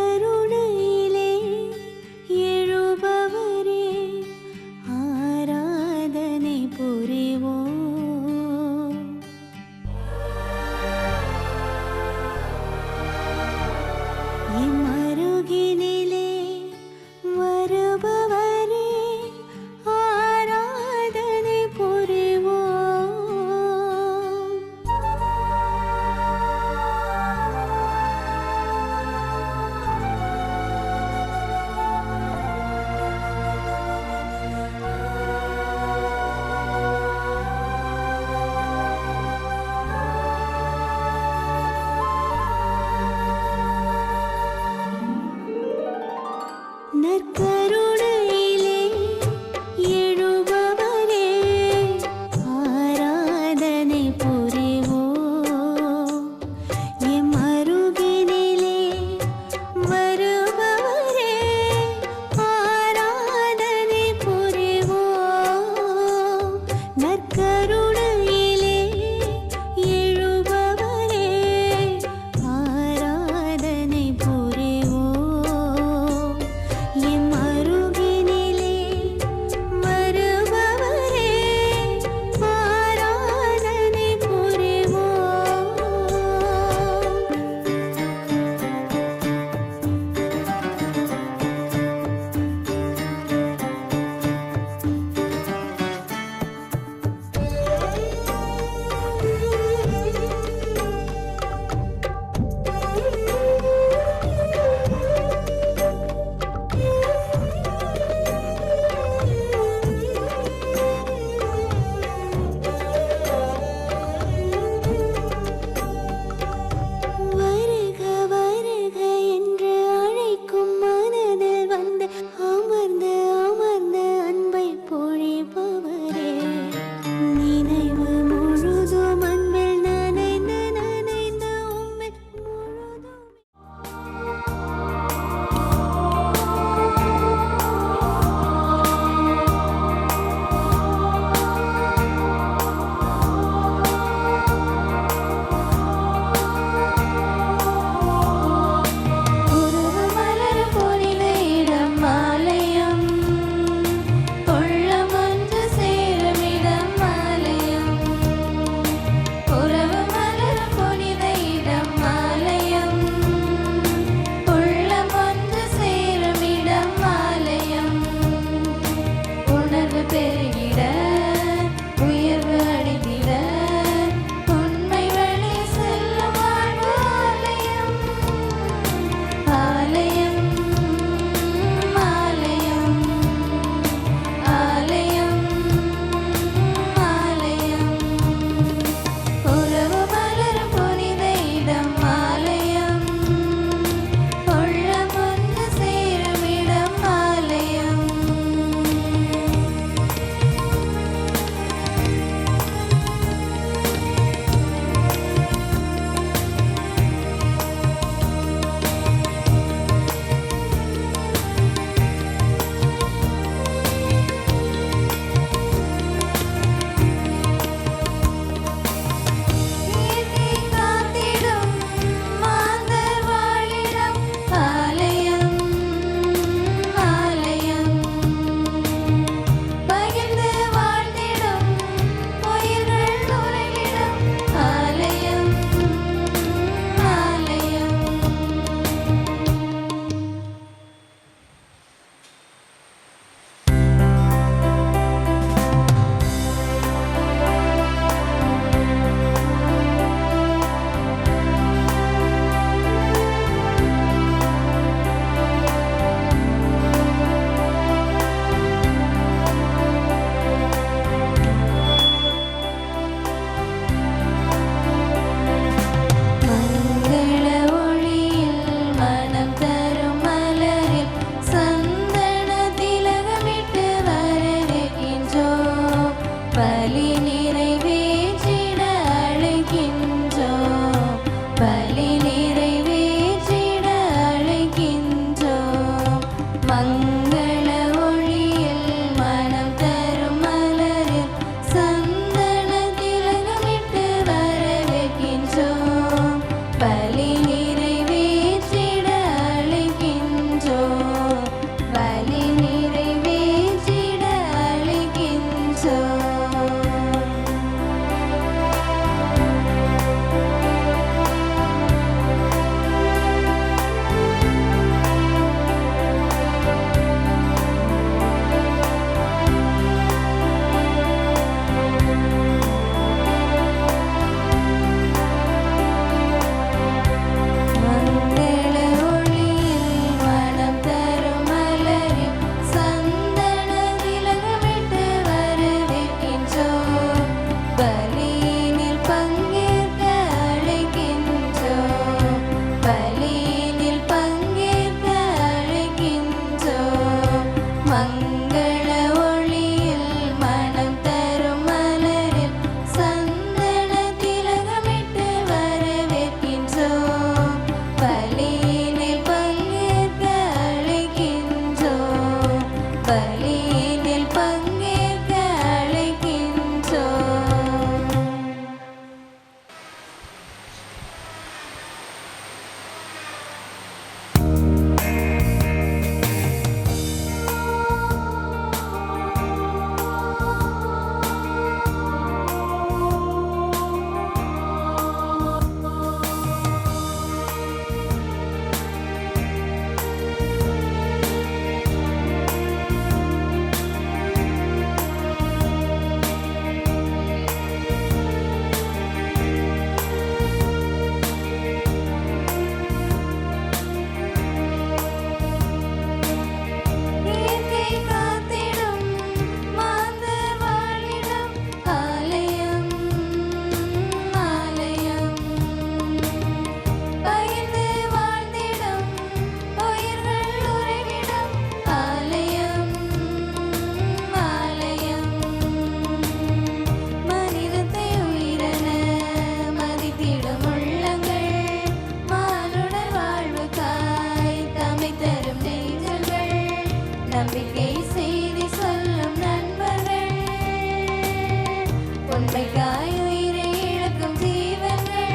நற்கருணையிலே எழுபவரே ஆராதனை புரிவோம். எம்மருகினிலே வருபவரே ஆராதனை புரிவோம். நற்கருணையிலே எழுபவரே ஆராதனை புரிவோம். எம்மருகினிலே வருபவரே ஆராதனை புரிவோம். நற்கருணையிலே எழுபவரே ஆராதனை புரிவோம். எம்மருகினிலே நம்பிக்கை செய்தி சொல்லும் நண்பர்கள், உண்மைக்காய் உயிரை இழக்கும் ஜீவர்கள்,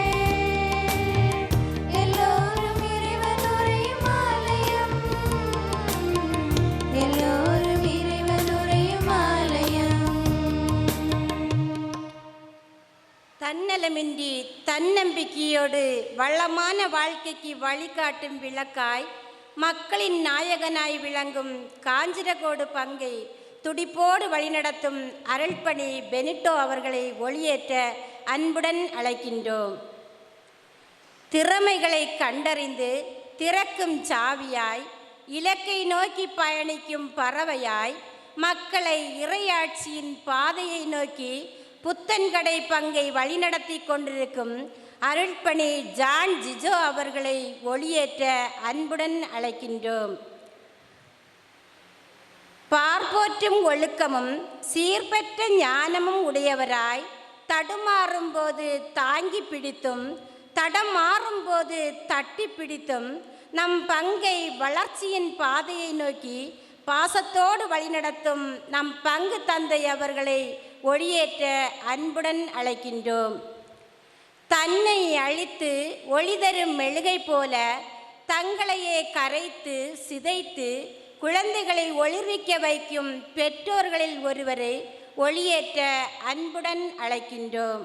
எல்லோரும் இறைவன் உரையும் ஆலயம், எல்லோரும் இறைவன் உரையும் ஆலயம். தன்னலமின்றி தன்னம்பிக்கையோடு வளமான வாழ்க்கைக்கு வழிகாட்டும் விளக்காய் மக்களின் நாயகனாய் விளங்கும் காஞ்சிரகோடு பங்கை துடிப்போடு வழிநடத்தும் அருள்பணி பெனிட்டோ அவர்களை ஒளியேற்ற அன்புடன் அழைக்கின்றோம். திறமைகளை கண்டறிந்து திறக்கும் சாவியாய், இலக்கை நோக்கி பயணிக்கும் பறவையாய், மக்களை இறையாட்சியின் பாதையை நோக்கி புத்தன்கடை பங்கை வழிநடத்தி கொண்டிருக்கும் அருள்பணி ஜான் ஜிஜோ அவர்களை ஒளியேற்ற அன்புடன் அழைக்கின்றோம். பார்ப்போற்றும் ஒழுக்கமும் சீர்பெற்ற ஞானமும் உடையவராய், தடுமாறும்போது தாங்கி பிடித்தும் தடம் மாறும்போது தட்டி பிடித்தும் நம் பங்கை வளர்ச்சியின் பாதையை நோக்கி பாசத்தோடு வழிநடத்தும் நம் பங்கு தந்தை அவர்களை ஒளியேற்ற அன்புடன் அழைக்கின்றோம். தன்னை அழித்து ஒளிதரும் மெழுகை போல தங்களையே கரைத்து சிதைத்து குழந்தைகளை ஒளிர்விக்க வைக்கும் பெற்றோர்களில் ஒருவரை ஒளியேற்ற அன்புடன் அழைக்கின்றோம்.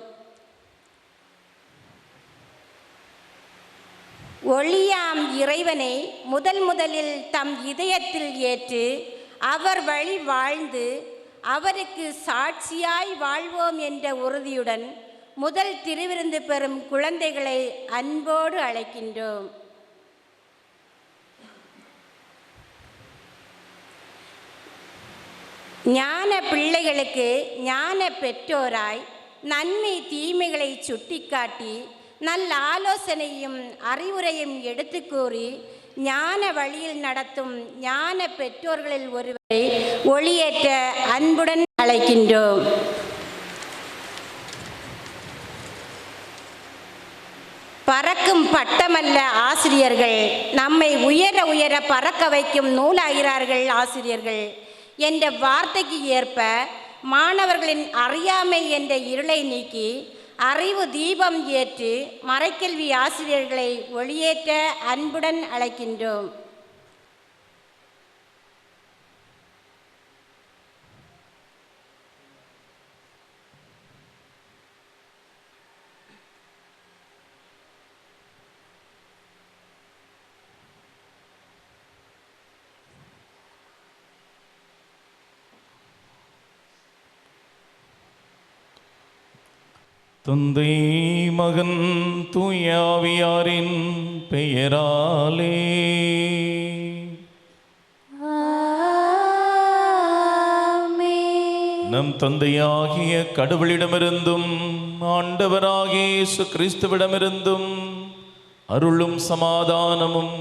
ஒளியாம் இறைவனை முதலில் தம் இதயத்தில் ஏற்று அவர் வழி வாழ்ந்து அவருக்கு சாட்சியாய் வாழ்வோம் என்ற உறுதியுடன் முதல் திருவிருந்து பெறும் குழந்தைகளை அன்போடு அழைக்கின்றோம். ஞான பிள்ளைகளுக்கு ஞான பெற்றோராய் நன்மை தீமைகளை சுட்டிக்காட்டி நல்ல ஆலோசனையும் அறிவுரையும் எடுத்து கூறி ஞான வழியில் நடத்தும் ஞான பெற்றோர்களில் ஒருவரை ஒளியேற்ற அன்புடன் அழைக்கின்றோம். பறக்கும் பட்டமல்ல ஆசிரியர்கள், நம்மை உயர உயர பறக்க வைக்கும் நூலாகிறார்கள் ஆசிரியர்கள் என்ற வார்த்தைக்கு ஏற்ப மாணவர்களின் அறியாமை என்ற இருளை நீக்கி அறிவு தீபம் ஏற்று மறைக்கல்வி ஆசிரியர்களை ஒளியேற்ற அன்புடன் அழைக்கின்றோம். தந்தை மகன் தூயாவியாரின் பெயராலே நம் தந்தையாகிய கடவுளிடமிருந்தும் ஆண்டவராகிய இயேசு கிறிஸ்துவிடமிருந்தும் அருளும் சமாதானமும்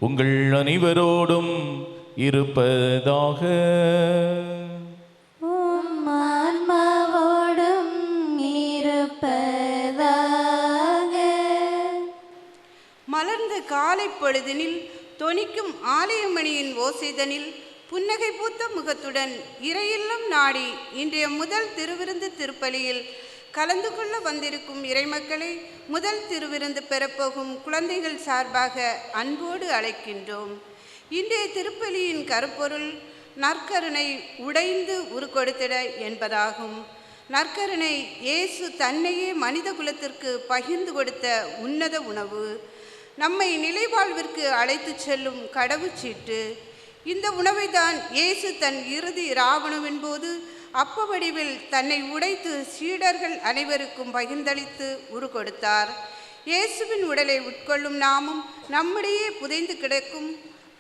உங்கள் அனைவரோடும் இருப்பதாக. மலர்ந்த காலை பொழுதினில் தொனிக்கும் ஆலயமணியின் ஓசைதனில் புன்னகை பூத்த முகத்துடன் இறையில்லம் நாடி இன்றைய முதல் திருவிருந்து திருப்பலியில் கலந்து கொள்ள வந்திருக்கும் இறைமக்களை முதல் திருவிருந்து பெறப்போகும் குழந்தைகள் சார்பாக அன்போடு அழைக்கின்றோம். இன்றைய திருப்பலியின் கருப்பொருள் நற்கருணை உடைந்து உருக்கொடுத்திட என்பதாகும். நற்கருணை இயேசு தன்னையே மனித குலத்திற்கு பகிர்ந்து கொடுத்த உன்னத உணவு, நம்மை நிலைவாழ்விற்கு அழைத்து செல்லும் கடவுச்சீட்டு. இந்த உணவை தான் இயேசு தன் இறுதி இராவணவின் போது அப்ப வடிவில் தன்னை உடைத்து சீடர்கள் அனைவருக்கும் பகிர்ந்தளித்து உரு கொடுத்தார். இயேசுவின் உடலை உட்கொள்ளும் நாமும் நம்மிடையே புதைந்து கிடக்கும்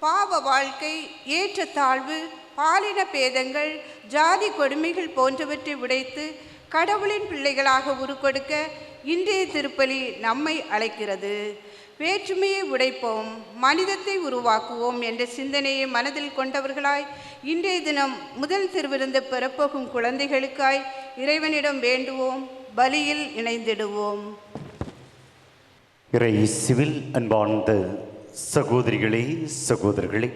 பாவ வாழ்க்கை, ஏற்றத்தாழ்வு, பாலின பேதங்கள், ஜாதி கொடுமைகள் போன்றவற்றை உடைத்து கடவுளின் பிள்ளைகளாக உருக்கொடுக்க இன்றைய திருப்பலி நம்மை அழைக்கிறது. வேற்றுமையை உடைப்போம், மனிதத்தை உருவாக்குவோம் என்ற சிந்தனையை மனதில் கொண்டவர்களாய் இன்றைய தினம் முதல் திருவிருந்து பெறப்போகும் குழந்தைகளுக்காய் இறைவனிடம் வேண்டுவோம், பலியில் இணைந்திடுவோம். இறையேசுவில் அன்பார்ந்த சகோதரிகளே, சகோதரர்களே,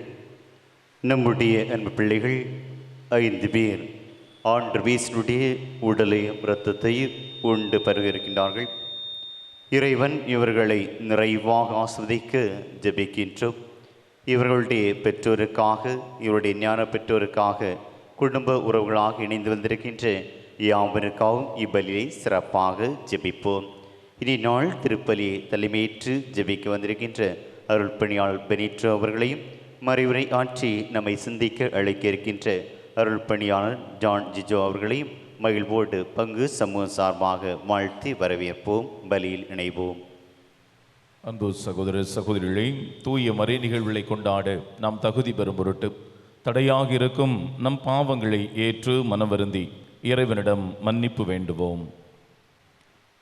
நம்முடைய அன்பு பிள்ளைகள் 5 பேர் ஆண்டவருடைய உடலையும் இரத்தத்தையும் உண்டு பருக இருக்கின்றார்கள். இறைவன் இவர்களை நிறைவாக ஆஸ்வதிக்க ஜெபிக்கின்றோம். இவர்களுடைய பெற்றோருக்காக, இவருடைய ஞான பெற்றோருக்காக, குடும்ப உறவுகளாக இணைந்து வந்திருக்கின்ற யாவருக்காகவும் இப்பலியை சிறப்பாக ஜெபிப்போம். இனி நாள் திருப்பலியை தலைமையேற்று ஜெபிக்க வந்திருக்கின்ற அருள் பணியாளர் பெனிட்ரோ அவர்களையும் மறைவுரை ஆற்றி நம்மை சிந்திக்க அழைக்க இருக்கின்ற அருள் பணியாளர் ஜான் ஜிஜோ அவர்களையும் மகிழ்வோடு பங்கு சமூகம் சார்பாக வாழ்த்தி வரவேற்போம். பலியில் இணைவோம். அன்பு சகோதர சகோதரிகளை, தூய மறை நிகழ்வுகளை கொண்டாட நாம் தகுதி பெறும் பொருட்டு தடையாக இருக்கும் நம் பாவங்களை ஏற்று மனவருந்தி இறைவனிடம் மன்னிப்பு வேண்டுவோம்.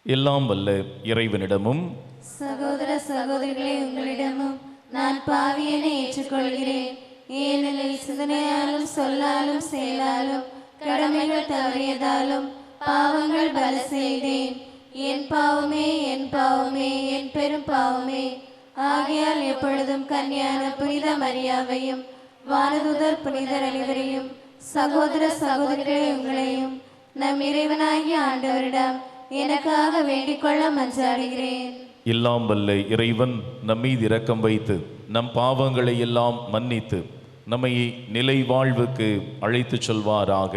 எல்லாம் வல்ல இறைவனிடமும் சகோதர சகோதரிகளே, உங்களிடமும் நான் பாவியனை ஏற்றுக்கொள்கிறேன். ஏனெனில் சிந்தனையாலும் சொல்லாலும் செயலாலும் கடமைகள் தவறியதாலும் பாவங்கள் பல செய்தேன். என் பாவமே, என் பாவமே, என் பெரும் பாவமே. ஆகையால் எப்பொழுதும் கன்னியான புனித மரியாவையும் வானதூதர் புனிதர் அனைவரையும் சகோதர சகோதரிகளே உங்களையும் நம் இறைவனாகிய ஆண்டவரிடம் எனக்காக வேண்டிக்கொள்ள மன்றாடுகிறேன். எல்லாம் வல்ல இறைவன் நம்மீது இரக்கம் வைத்து நம் பாவங்களை எல்லாம் மன்னித்து நம்மை நிலை வாழ்வுக்கு அழைத்துச் செல்வாராக.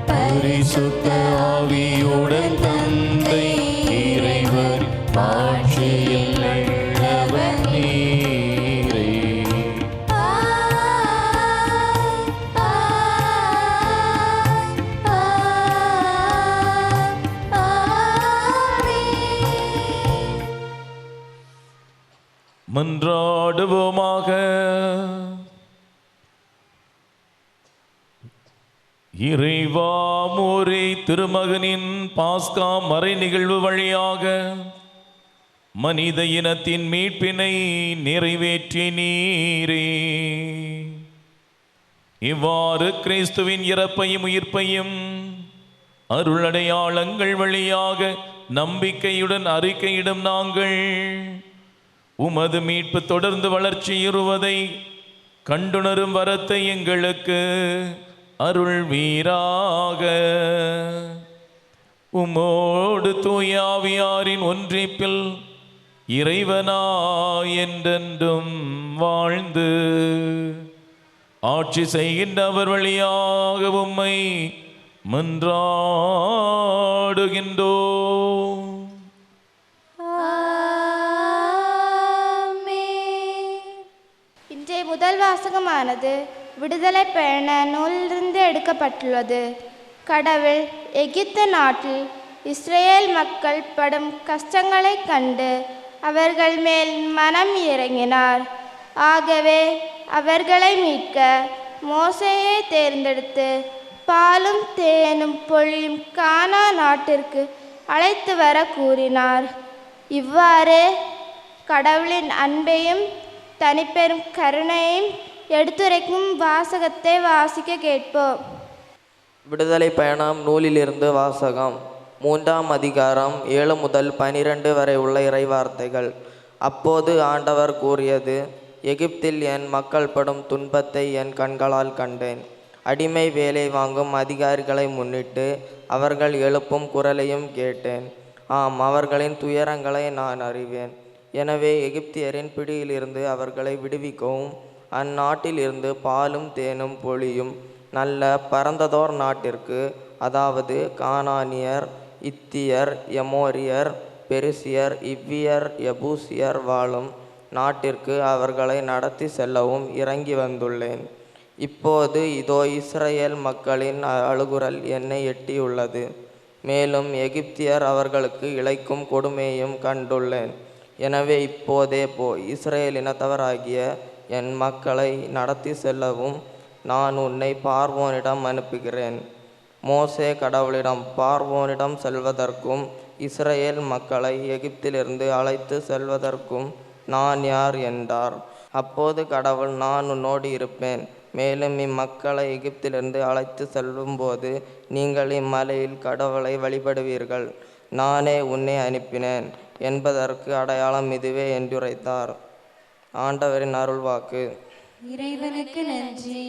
பரிசுத்த ஆவியுடன் தந்தை மாட்சியில் உள்ளவர் நீரே. மன்றாடுவோமாக. இறைவா, மோரே திருமகனின் பாஸ்கா மறை நிகழ்வு வழியாக மனித இனத்தின் மீட்பினை நிறைவேற்றி நீரே. இவ்வாறு கிறிஸ்துவின் இறப்பையும் உயிர்ப்பையும் அருளடையாளங்கள் வழியாக நம்பிக்கையுடன் அறிக்கையிடும் நாங்கள் உமது மீட்பு தொடர்ந்து வளர்ச்சியுறுவதை கண்டுணரும் வரத்தை எங்களுக்கு அருள்வீராக. உமோடு தூய ஆவியாரின் ஒன்றிப்பில் இறைவனாய் என்றென்றும் வாழ்ந்து ஆட்சி செய்கின்றவர் வழியாக உம்மை மன்றாடுகின்றோம். இன்றைய முதல் வாசகமானது விடுதலை பயண நூலிலிருந்து எடுக்கப்பட்டுள்ளது. கடவுள் எகிப்து நாட்டில் இஸ்ரேல் மக்கள் படும் கஷ்டங்களைக் கண்டு அவர்கள் மேல் மனம் இறங்கினார். ஆகவே அவர்களை மீட்க மோசேயை தேர்ந்தெடுத்து பாலும் தேனும் பொழியும் கானா நாட்டிற்கு அழைத்து வர கூறினார். இவ்வாறு கடவுளின் அன்பையும் தனிப்பெரும் கருணையும் எடுத்துரைக்கும் வாசகத்தை வாசிக்க கேட்போம். விடுதலை பயணம் நூலிலிருந்து வாசகம். 3ஆம் அதிகாரம் 7 முதல் 12 வரை உள்ள இறைவார்த்தைகள். அப்போது ஆண்டவர் கூறியது, எகிப்தில் என் மக்கள் படும் துன்பத்தை என் கண்களால் கண்டேன். அடிமை வேலை வாங்கும் அதிகாரிகளை முன்னிட்டு அவர்கள் எழுப்பும் குரலையும் கேட்டேன். ஆம், அவர்களின் துயரங்களை நான் அறிவேன். எனவே எகிப்தியரின் பிடியிலிருந்து அவர்களை விடுவிக்கவும் அந்நாட்டில் இருந்து பாலும் தேனும் பொழியும் நல்ல பரந்ததோர் நாட்டிற்கு, அதாவது கானானியர், இத்தியர், எமோரியர், பெருசியர், இவ்வியர், எபூசியர் வாழும் நாட்டிற்கு அவர்களை நடத்தி செல்லவும் இறங்கி வந்துள்ளேன். இப்போது இதோ இஸ்ரேல் மக்களின் அழுகுரல் என்னை எட்டியுள்ளது. மேலும் எகிப்தியர் அவர்களுக்கு இழைக்கும் கொடுமையும் கண்டுள்ளேன். எனவே இப்போதே இஸ்ரேல் இனத்தவராகிய என் மக்களை நடத்தி செல்லவும் நான் உன்னை பார்வோனிடம் அனுப்புகிறேன். மோசே கடவுளிடம், பார்வோனிடம் செல்வதற்கும் இஸ்ரேல் மக்களை எகிப்திலிருந்து அழைத்து செல்வதற்கும் நான் யார் என்றார். அப்போது கடவுள், நான் உன்னோடு இருப்பேன். மேலும் இம்மக்களை எகிப்திலிருந்து அழைத்து செல்லும்போது நீங்கள் இம்மலையில் கடவுளை வழிபடுவீர்கள். நானே உன்னை அனுப்பினேன் என்பதற்கு அடையாளம் இதுவே என்றுரைத்தார். ஆண்டவரின் அருள்வாக்கு. இறைவனுக்கு நன்றி.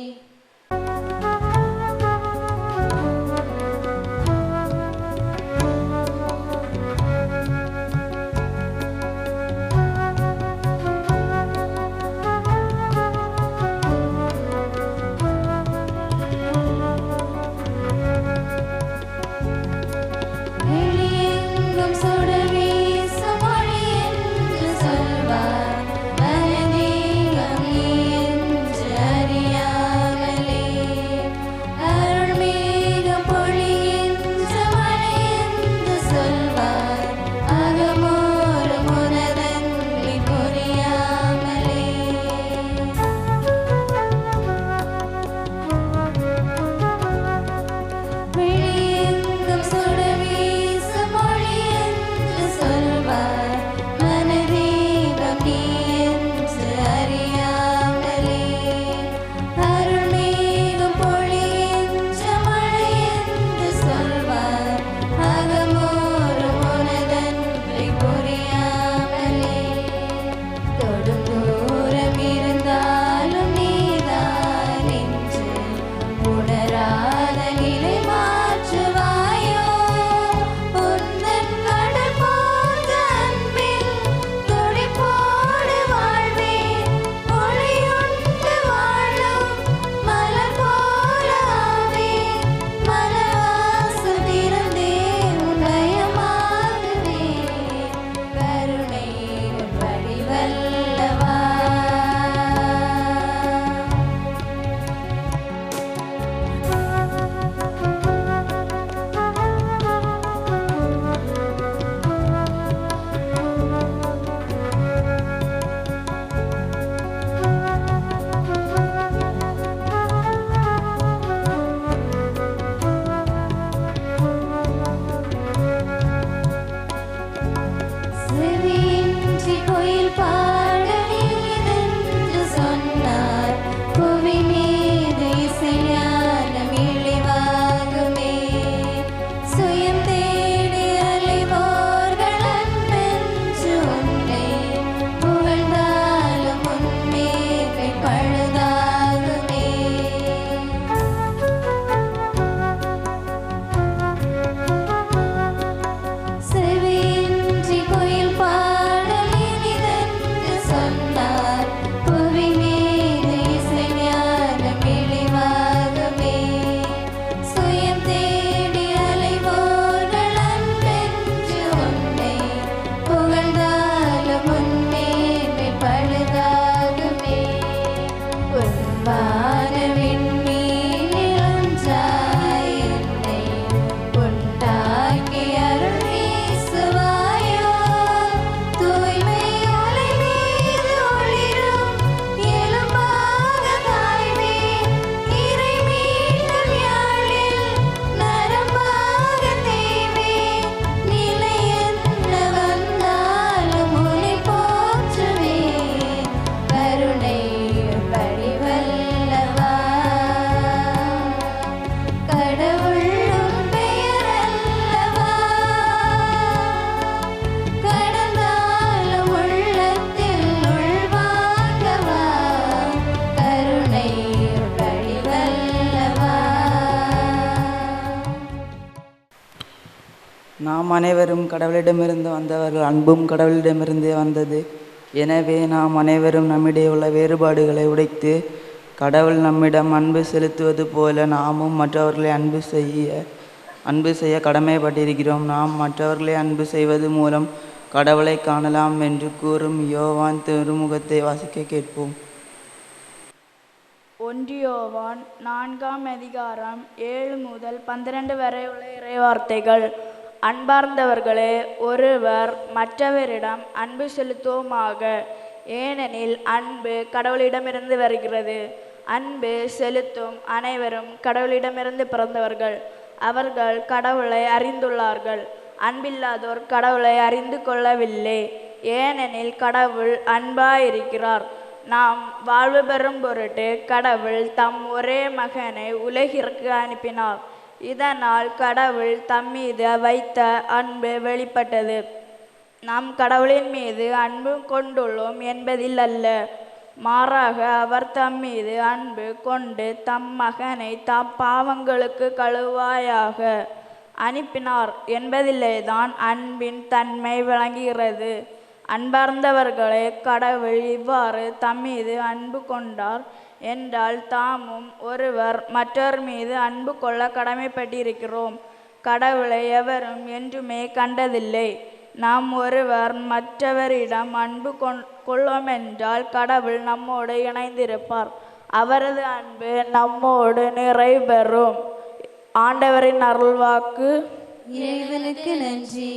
அகமோர் நாம் அனைவரும் கடவுளிடமிருந்து வந்தவர்கள், அன்பும் கடவுளிடமிருந்தே வந்தது. எனவே நாம் அனைவரும் நம்மிடையே உள்ள வேறுபாடுகளை உடைத்து கடவுள் நம்மிடம் அன்பு செலுத்துவது போல நாமும் மற்றவர்களை அன்பு செய்ய கடமைப்பட்டிருக்கிறோம். நாம் மற்றவர்களை அன்பு செய்வது மூலம் கடவுளை காணலாம் என்று கூறும் யோவான் திருமுகத்தை வாசிக்க கேட்போம். 1 யோவான் 4ஆம் அதிகாரம் 7 முதல் 12 வரை உள்ள இறைவார்த்தைகள். அன்பார்ந்தவர்களே, ஒருவர் மற்றவரிடம் அன்பு செலுத்துவோமாக, ஏனெனில் அன்பு கடவுளிடமிருந்து வருகிறது. அன்பு செலுத்தும் அனைவரும் கடவுளிடமிருந்து பிறந்தவர்கள், அவர்கள் கடவுளை அறிந்துள்ளார்கள். அன்பில்லாதோர் கடவுளை அறிந்து கொள்ளவில்லை, ஏனெனில் கடவுள் அன்பாயிருக்கிறார். நாம் வாழ்வு பெறும் பொருட்டு கடவுள் தம் ஒரே மகனை உலகிற்கு அனுப்பினார். இதனால் கடவுள் தம்மீது வைத்த அன்பு வெளிப்பட்டது. நாம் கடவுளின் மீது அன்பு கொண்டுள்ளோம் என்பதில் அல்ல, மாறாக அவர் தம்மீது அன்பு கொண்டு தம் மகனை தாம் பாவங்களுக்கு கழுவாயாக அனுப்பினார் என்பதிலேதான் அன்பின் தன்மை விளங்குகிறது. அன்பார்ந்தவர்களே, கடவுள் இவ்வாறு தம்மீது அன்பு கொண்டார் என்றால் தாமும் ஒருவர் மற்றவர் மீது அன்பு கொள்ள கடமைப்பட்டிருக்கிறோம். கடவுளை எவரும் என்றுமே கண்டதில்லை. நாம் ஒருவர் மற்றவரிடம் அன்பு கொள்ளோம் என்றால் கடவுள் நம்மோடு இணைந்திருப்பார், அவரது அன்பு நம்மோடு நிறைவேறும். ஆண்டவரின் அருள்வாக்கு. இறைவனுக்கு நன்றி.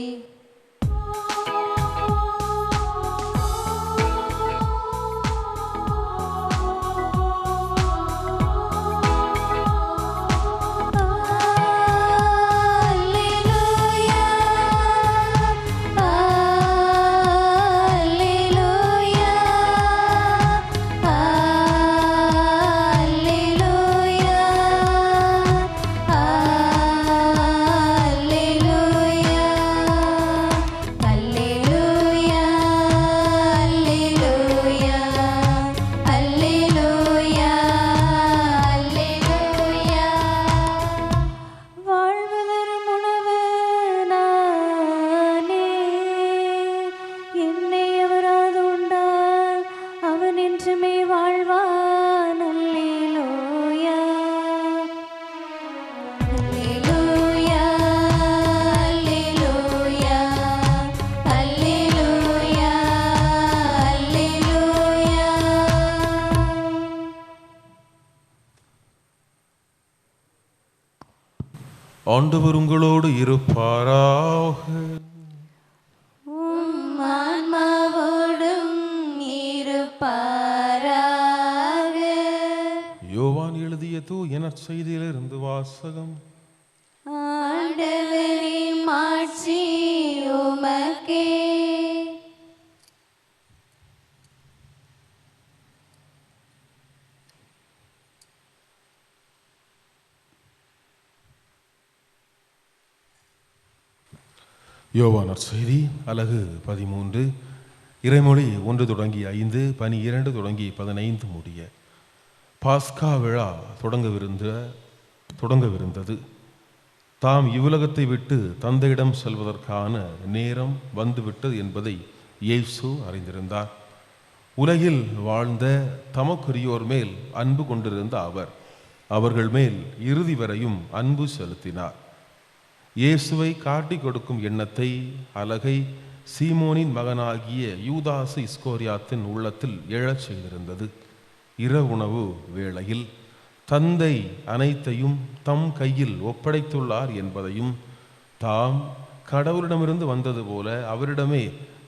ஆண்டவர் உங்களோடு இருப்பாராக. ஆன்மாவோடும் இருப்பாராக. யோவான் எழுதிய தூய நற்செய்தியிலிருந்து வாசகம். ஆண்டவரே, மாட்சி உமக்கே. யோவான் நற்செய்தி அலகு 13, இறைமொழி 1 தொடங்கி 5, 12 தொடங்கி 15 முடிய. பாஸ்கா விழா தொடங்கவிருந்தது. தாம் இவ்வுலகத்தை விட்டு தந்தையிடம் செல்வதற்கான நேரம் வந்துவிட்டது என்பதை இயேசு அறிந்திருந்தார். உலகில் வாழ்ந்த தமக்குரியோர் மேல் அன்பு கொண்டிருந்த அவர்கள் மேல் இறுதி வரையும் அன்பு செலுத்தினார். இயேசுவை காட்டிக் கொடுக்கும் எண்ணத்தை, அலகை சீமோனின் மகனாகிய யூதாசு இஸ்கோரியாத்தின் உள்ளத்தில் எழச் செய்திருந்தது. இரவுணவு வேளையில் தந்தை அனைத்தையும் தம் கையில் ஒப்படைத்துள்ளார் என்பதையும், தாம் கடவுளிடமிருந்து வந்தது போல அவரிடமே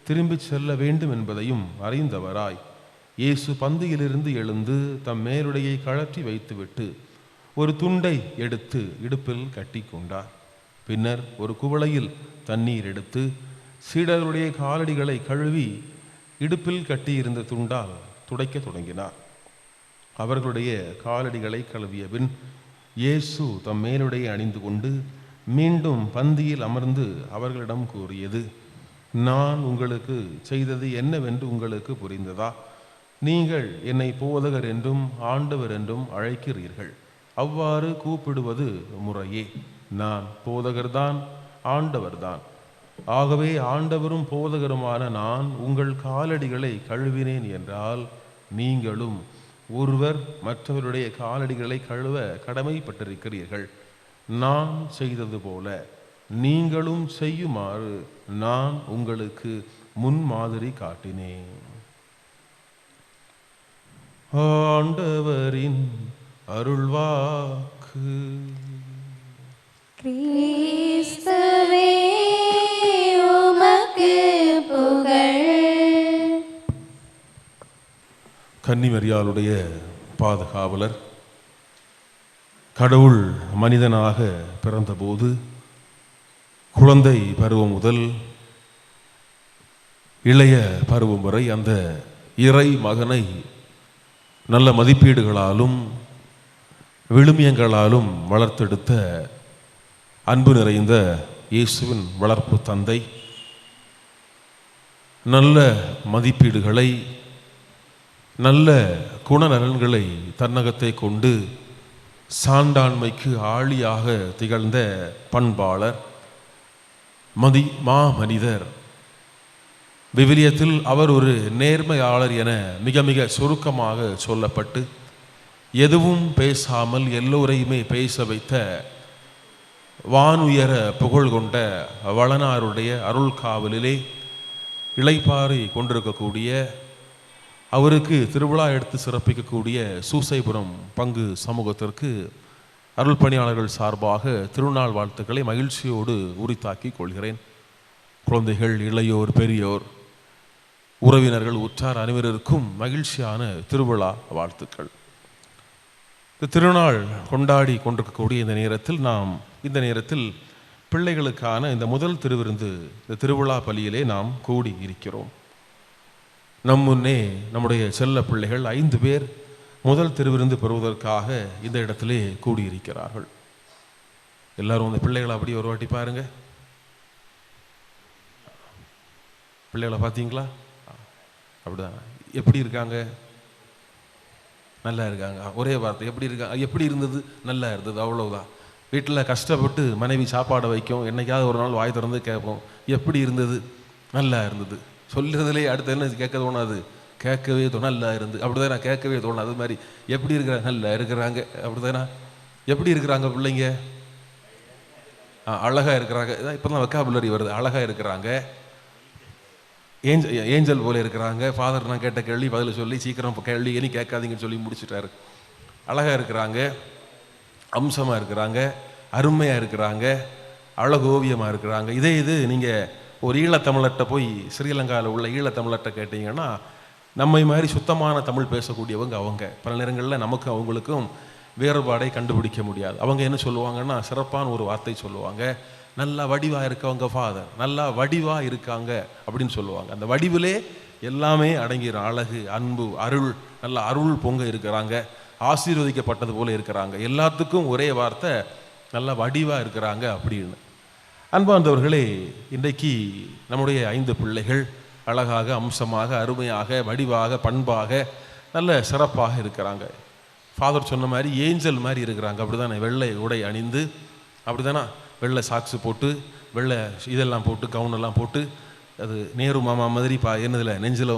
திரும்பிச் செல்ல வேண்டும் என்பதையும் அறிந்தவராய் இயேசு பந்தியிலிருந்து எழுந்து தம் மேலுடையை கழற்றி வைத்துவிட்டு ஒரு துண்டை எடுத்து இடுப்பில் கட்டி கொண்டார். பின்னர் ஒரு குவளையில் தண்ணீர் எடுத்து சீடர்களுடைய காலடிகளை கழுவி இடுப்பில் கட்டியிருந்த துண்டால் துடைக்க தொடங்கினார். அவர்களுடைய காலடிகளை கழுவிய பின் இயேசு தம் மேலுடையை அணிந்து கொண்டு மீண்டும் பந்தியில் அமர்ந்து அவர்களிடம் கூறியது, நான் உங்களுக்கு செய்தது என்னவென்று உங்களுக்கு புரிந்ததா? நீங்கள் என்னை போதகர் என்றும் ஆண்டவர் என்றும் அழைக்கிறீர்கள். அவ்வாறு கூப்பிடுவது முறையே. நான் போதகர்தான். ஆண்டவர்தான். ஆகவே ஆண்டவரும் போதகருமான நான் உங்கள் காலடிகளை கழுவினேன் என்றால் நீங்களும் ஒருவர் மற்றவருடைய காலடிகளை கழுவ கடமைப்பட்டிருக்கிறீர்கள். நான் செய்தது போல நீங்களும் செய்யுமாறு நான் உங்களுக்கு முன்மாதிரி காட்டினேன். ஆண்டவரின் அருள்வாக்கு. கிறிஸ்துவே உமக்கு புகழ். கன்னிமரியாளுடைய பாதுகாவலர் கடவுள் மனிதனாக பிறந்தபோது குழந்தை பருவம் முதல் இளைய பருவம் வரை அந்த இறை மகனை நல்ல மதிப்பீடுகளாலும் விழுமியங்களாலும் வளர்த்தெடுத்த அன்பு நிறைந்த இயேசுவின் வளர்ப்பு தந்தை நல்ல மதிப்பீடுகளை நல்ல குணநலன்களை தன்னகத்தை கொண்டு சான்றாண்மைக்கு ஆழியாக திகழ்ந்த பண்பாளர் மாமனிதர். விவிலியத்தில் அவர் ஒரு நேர்மையாளர் என மிக மிக சுருக்கமாக சொல்லப்பட்டு எதுவும் பேசாமல் எல்லோரையுமே பேச வைத்த வானுயர புகழ் கொண்ட வளனாருடைய அருள் காவலிலே இளைப்பாறை கொண்டிருக்கக்கூடிய, அவருக்கு திருவிழா எடுத்து சிறப்பிக்கக்கூடிய சூசைபுரம் பங்கு சமூகத்திற்கு அருள் பணியாளர்கள் சார்பாக திருநாள் வாழ்த்துக்களை மகிழ்ச்சியோடு உரித்தாக்கி கொள்கிறேன். குழந்தைகள், இளையோர், பெரியோர், உறவினர்கள், உற்றார் அனைவருக்கும் மகிழ்ச்சியான திருவிழா வாழ்த்துக்கள். இந்த திருநாள் கொண்டாடி கொண்டிருக்கக்கூடிய இந்த நேரத்தில் பிள்ளைகளுக்கான இந்த முதல் திருவிருந்து, இந்த திருவிழா பலியிலே நாம் கூடி இருக்கிறோம். நம் முன்னே நம்முடைய செல்ல பிள்ளைகள் 5 பேர் முதல் திருவிருந்து பெறுவதற்காக இந்த இடத்திலே கூடியிருக்கிறார்கள். எல்லாரும் அந்த பிள்ளைகளை அப்படி ஒரு வாட்டி பாருங்க. பிள்ளைகளை பார்த்தீங்களா? அப்படிதான். எப்படி இருக்காங்க? நல்லா இருக்காங்க. ஒரே வார்த்தை, எப்படி இருக்காங்க? எப்படி இருந்தது? நல்லா இருந்தது, அவ்வளவுதான். வீட்டில் கஷ்டப்பட்டு மனைவி சாப்பாடை வைக்கும், என்னைக்காவது ஒரு நாள் வாய் திறந்து கேட்போம், எப்படி இருந்தது? நல்லா இருந்தது. சொல்லுறதுலே அடுத்த என்ன கேட்க தோணாது? கேட்கவே நல்லா இருந்து. அப்படிதானே? கேட்கவே தோணும். அது மாதிரி எப்படி இருக்கிறாங்க? நல்லா இருக்கிறாங்க. அப்படிதானே? எப்படி இருக்கிறாங்க பிள்ளைங்க? அழகாக இருக்கிறாங்க. இப்போ தான் வெக்காபுலரி வருது. அழகாக இருக்கிறாங்க, ஏஞ்சல் போல இருக்கிறாங்க. ஃபாதர் நான் கேட்ட கேள்வி பதில் சொல்லி சீக்கிரம் கேள்வி இனி கேட்காதீங்கன்னு சொல்லி முடிச்சுட்டாரு. அழகாக இருக்கிறாங்க, அம்சமாக இருக்கிறாங்க, அருமையாக இருக்கிறாங்க, அழகோவியமாக இருக்கிறாங்க. இது நீங்கள் ஒரு ஈழத்தமிழர்கிட்ட போய் ஸ்ரீலங்காவில் உள்ள ஈழத்தமிழர்கிட்ட கேட்டீங்கன்னா நம்மை மாதிரி சுத்தமான தமிழ் பேசக்கூடியவங்க அவங்க. பல நேரங்களில் நமக்கும் அவங்களுக்கும் வேறுபாடை கண்டுபிடிக்க முடியாது. அவங்க என்ன சொல்லுவாங்கன்னா சிறப்பான ஒரு வார்த்தை சொல்லுவாங்க, நல்லா வடிவாக இருக்கவங்க ஃபாதர், நல்லா வடிவாக இருக்காங்க அப்படின்னு சொல்லுவாங்க. அந்த வடிவிலே எல்லாமே அடங்கிற அழகு, அன்பு, அருள், நல்ல அருள் பொங்க இருக்கிறாங்க, ஆசீர்வதிக்கப்பட்டது போல இருக்கிறாங்க. எல்லாத்துக்கும் ஒரே வார்த்தை, நல்லா வடிவாக இருக்கிறாங்க அப்படின்னு. அன்பார்ந்தவர்களே, இன்றைக்கு நம்முடைய 5 பிள்ளைகள் அழகாக, அம்சமாக, அருமையாக, வடிவாக, பண்பாக, நல்ல சிறப்பாக இருக்கிறாங்க. ஃபாதர் சொன்ன மாதிரி ஏஞ்சல் மாதிரி இருக்கிறாங்க. அப்படி தானே? வெள்ளை உடை அணிந்து, அப்படி தானே? வெள்ளை சாக்ஸு போட்டு, வெள்ளை இதெல்லாம் போட்டு, கவுனெல்லாம் போட்டு, அது நேரு மாமா மாதிரி என்னதில் நெஞ்சில்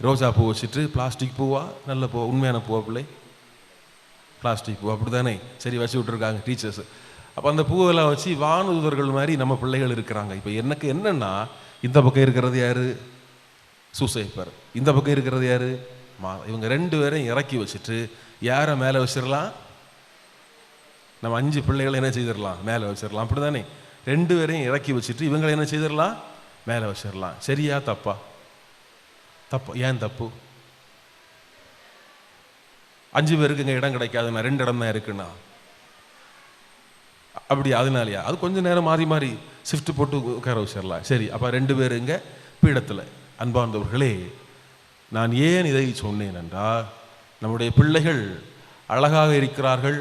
ரோஜா பூ வச்சுட்டு, பிளாஸ்டிக் பூவா? நல்ல பூ, உண்மையான பூவா பிள்ளை? பிளாஸ்டிக் பூ அப்படி தானே? சரி, வச்சு விட்ருக்காங்க டீச்சர்ஸு. அப்போ அந்த பூவெல்லாம் வச்சு வானூதர்கள் மாதிரி நம்ம பிள்ளைகள் இருக்கிறாங்க. இப்போ எனக்கு என்னென்னா, இந்த பக்கம் இருக்கிறது யார்? சூசைப்பர். இந்த பக்கம் இருக்கிறது யார்? இவங்க 2 பேரையும் இறக்கி வச்சுட்டு யாரை மேலே வச்சிடலாம்? நம்ம 5 பிள்ளைகளை என்ன செய்திடலாம்? மேலே வச்சிடலாம். அப்படி தானே? 2 பேரையும் இறக்கி வச்சுட்டு இவங்களை என்ன செய்திடலாம்? மேலே வச்சிடலாம். சரியா தப்பா? தப்பு. ஏன் தப்பு? 5 பேருக்கு இங்கே இடம் கிடைக்காதுண்ணா, 2 இடம் தான் இருக்குண்ணா. அப்படி அதனாலயா? அது கொஞ்சம் நேரம் மாறி மாறி ஷிஃப்ட் போட்டு உட்கார வச்சிடலாம். சரி, அப்போ 2 பேர் இங்கே பீடத்தில். அன்பார்ந்தவர்களே, நான் ஏன் இதை சொன்னேன் என்றால், நம்முடைய பிள்ளைகள் அழகாக இருக்கிறார்கள்,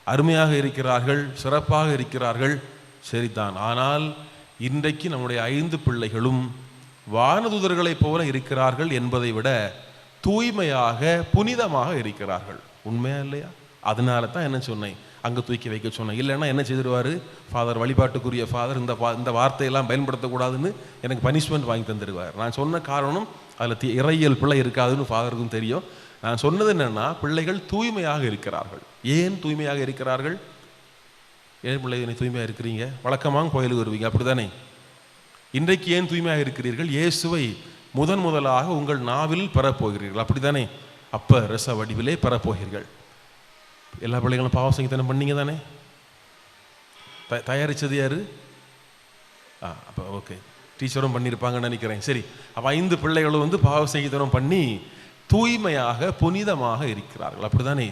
அருமையாக இருக்கிறார்கள், சிறப்பாக இருக்கிறார்கள், சரிதான். ஆனால் இன்றைக்கு நம்முடைய 5 பிள்ளைகளும் வானதூதர்களைப் போல இருக்கிறார்கள் என்பதை விட தூய்மையாக, புனிதமாக இருக்கிறார்கள். உண்மையா இல்லையா? அதனால தான் என்ன சொன்னேன், அங்கே தூக்கி வைக்க சொன்னேன். இல்லைன்னா என்ன செய்திருவார் ஃபாதர், வழிபாட்டுக்குரிய ஃபாதர், இந்த வார்த்தையெல்லாம் பயன்படுத்தக்கூடாதுன்னு எனக்கு பனிஷ்மெண்ட் வாங்கி தந்துடுவார். நான் சொன்ன காரணம் அதில் இறையியல் பிள்ளை இருக்காதுன்னு ஃபாதருக்கும் தெரியும். நான் சொன்னது என்னென்னா, பிள்ளைகள் தூய்மையாக இருக்கிறார்கள். ஏன் தூய்மையாக இருக்கிறார்கள்? ஏன் பிள்ளைங்க தூய்மையாக இருக்கிறீங்க? வழக்கமாக கோயிலுக்கு வருவீங்க, அப்படி தானே? இன்றைக்கு ஏன் தூய்மையாக இருக்கிறீர்கள்? இயேசுவை முதலாக உங்கள் நாவில் பெறப்போகிறீர்கள், அப்படி தானே? அப்போ ரச வடிவிலே பெறப்போகிறீர்கள். எல்லா பிள்ளைகளும் பாவ சங்கீதனம் பண்ணீங்க தானே? தயாரித்தது யார்? அப்போ ஓகே, டீச்சரும் பண்ணியிருப்பாங்கன்னு நினைக்கிறேன். சரி, அப்போ 5 பிள்ளைகளும் பாவ சங்கீதனம் பண்ணி தூய்மையாக புனிதமாக இருக்கிறார்கள், அப்படி தானே?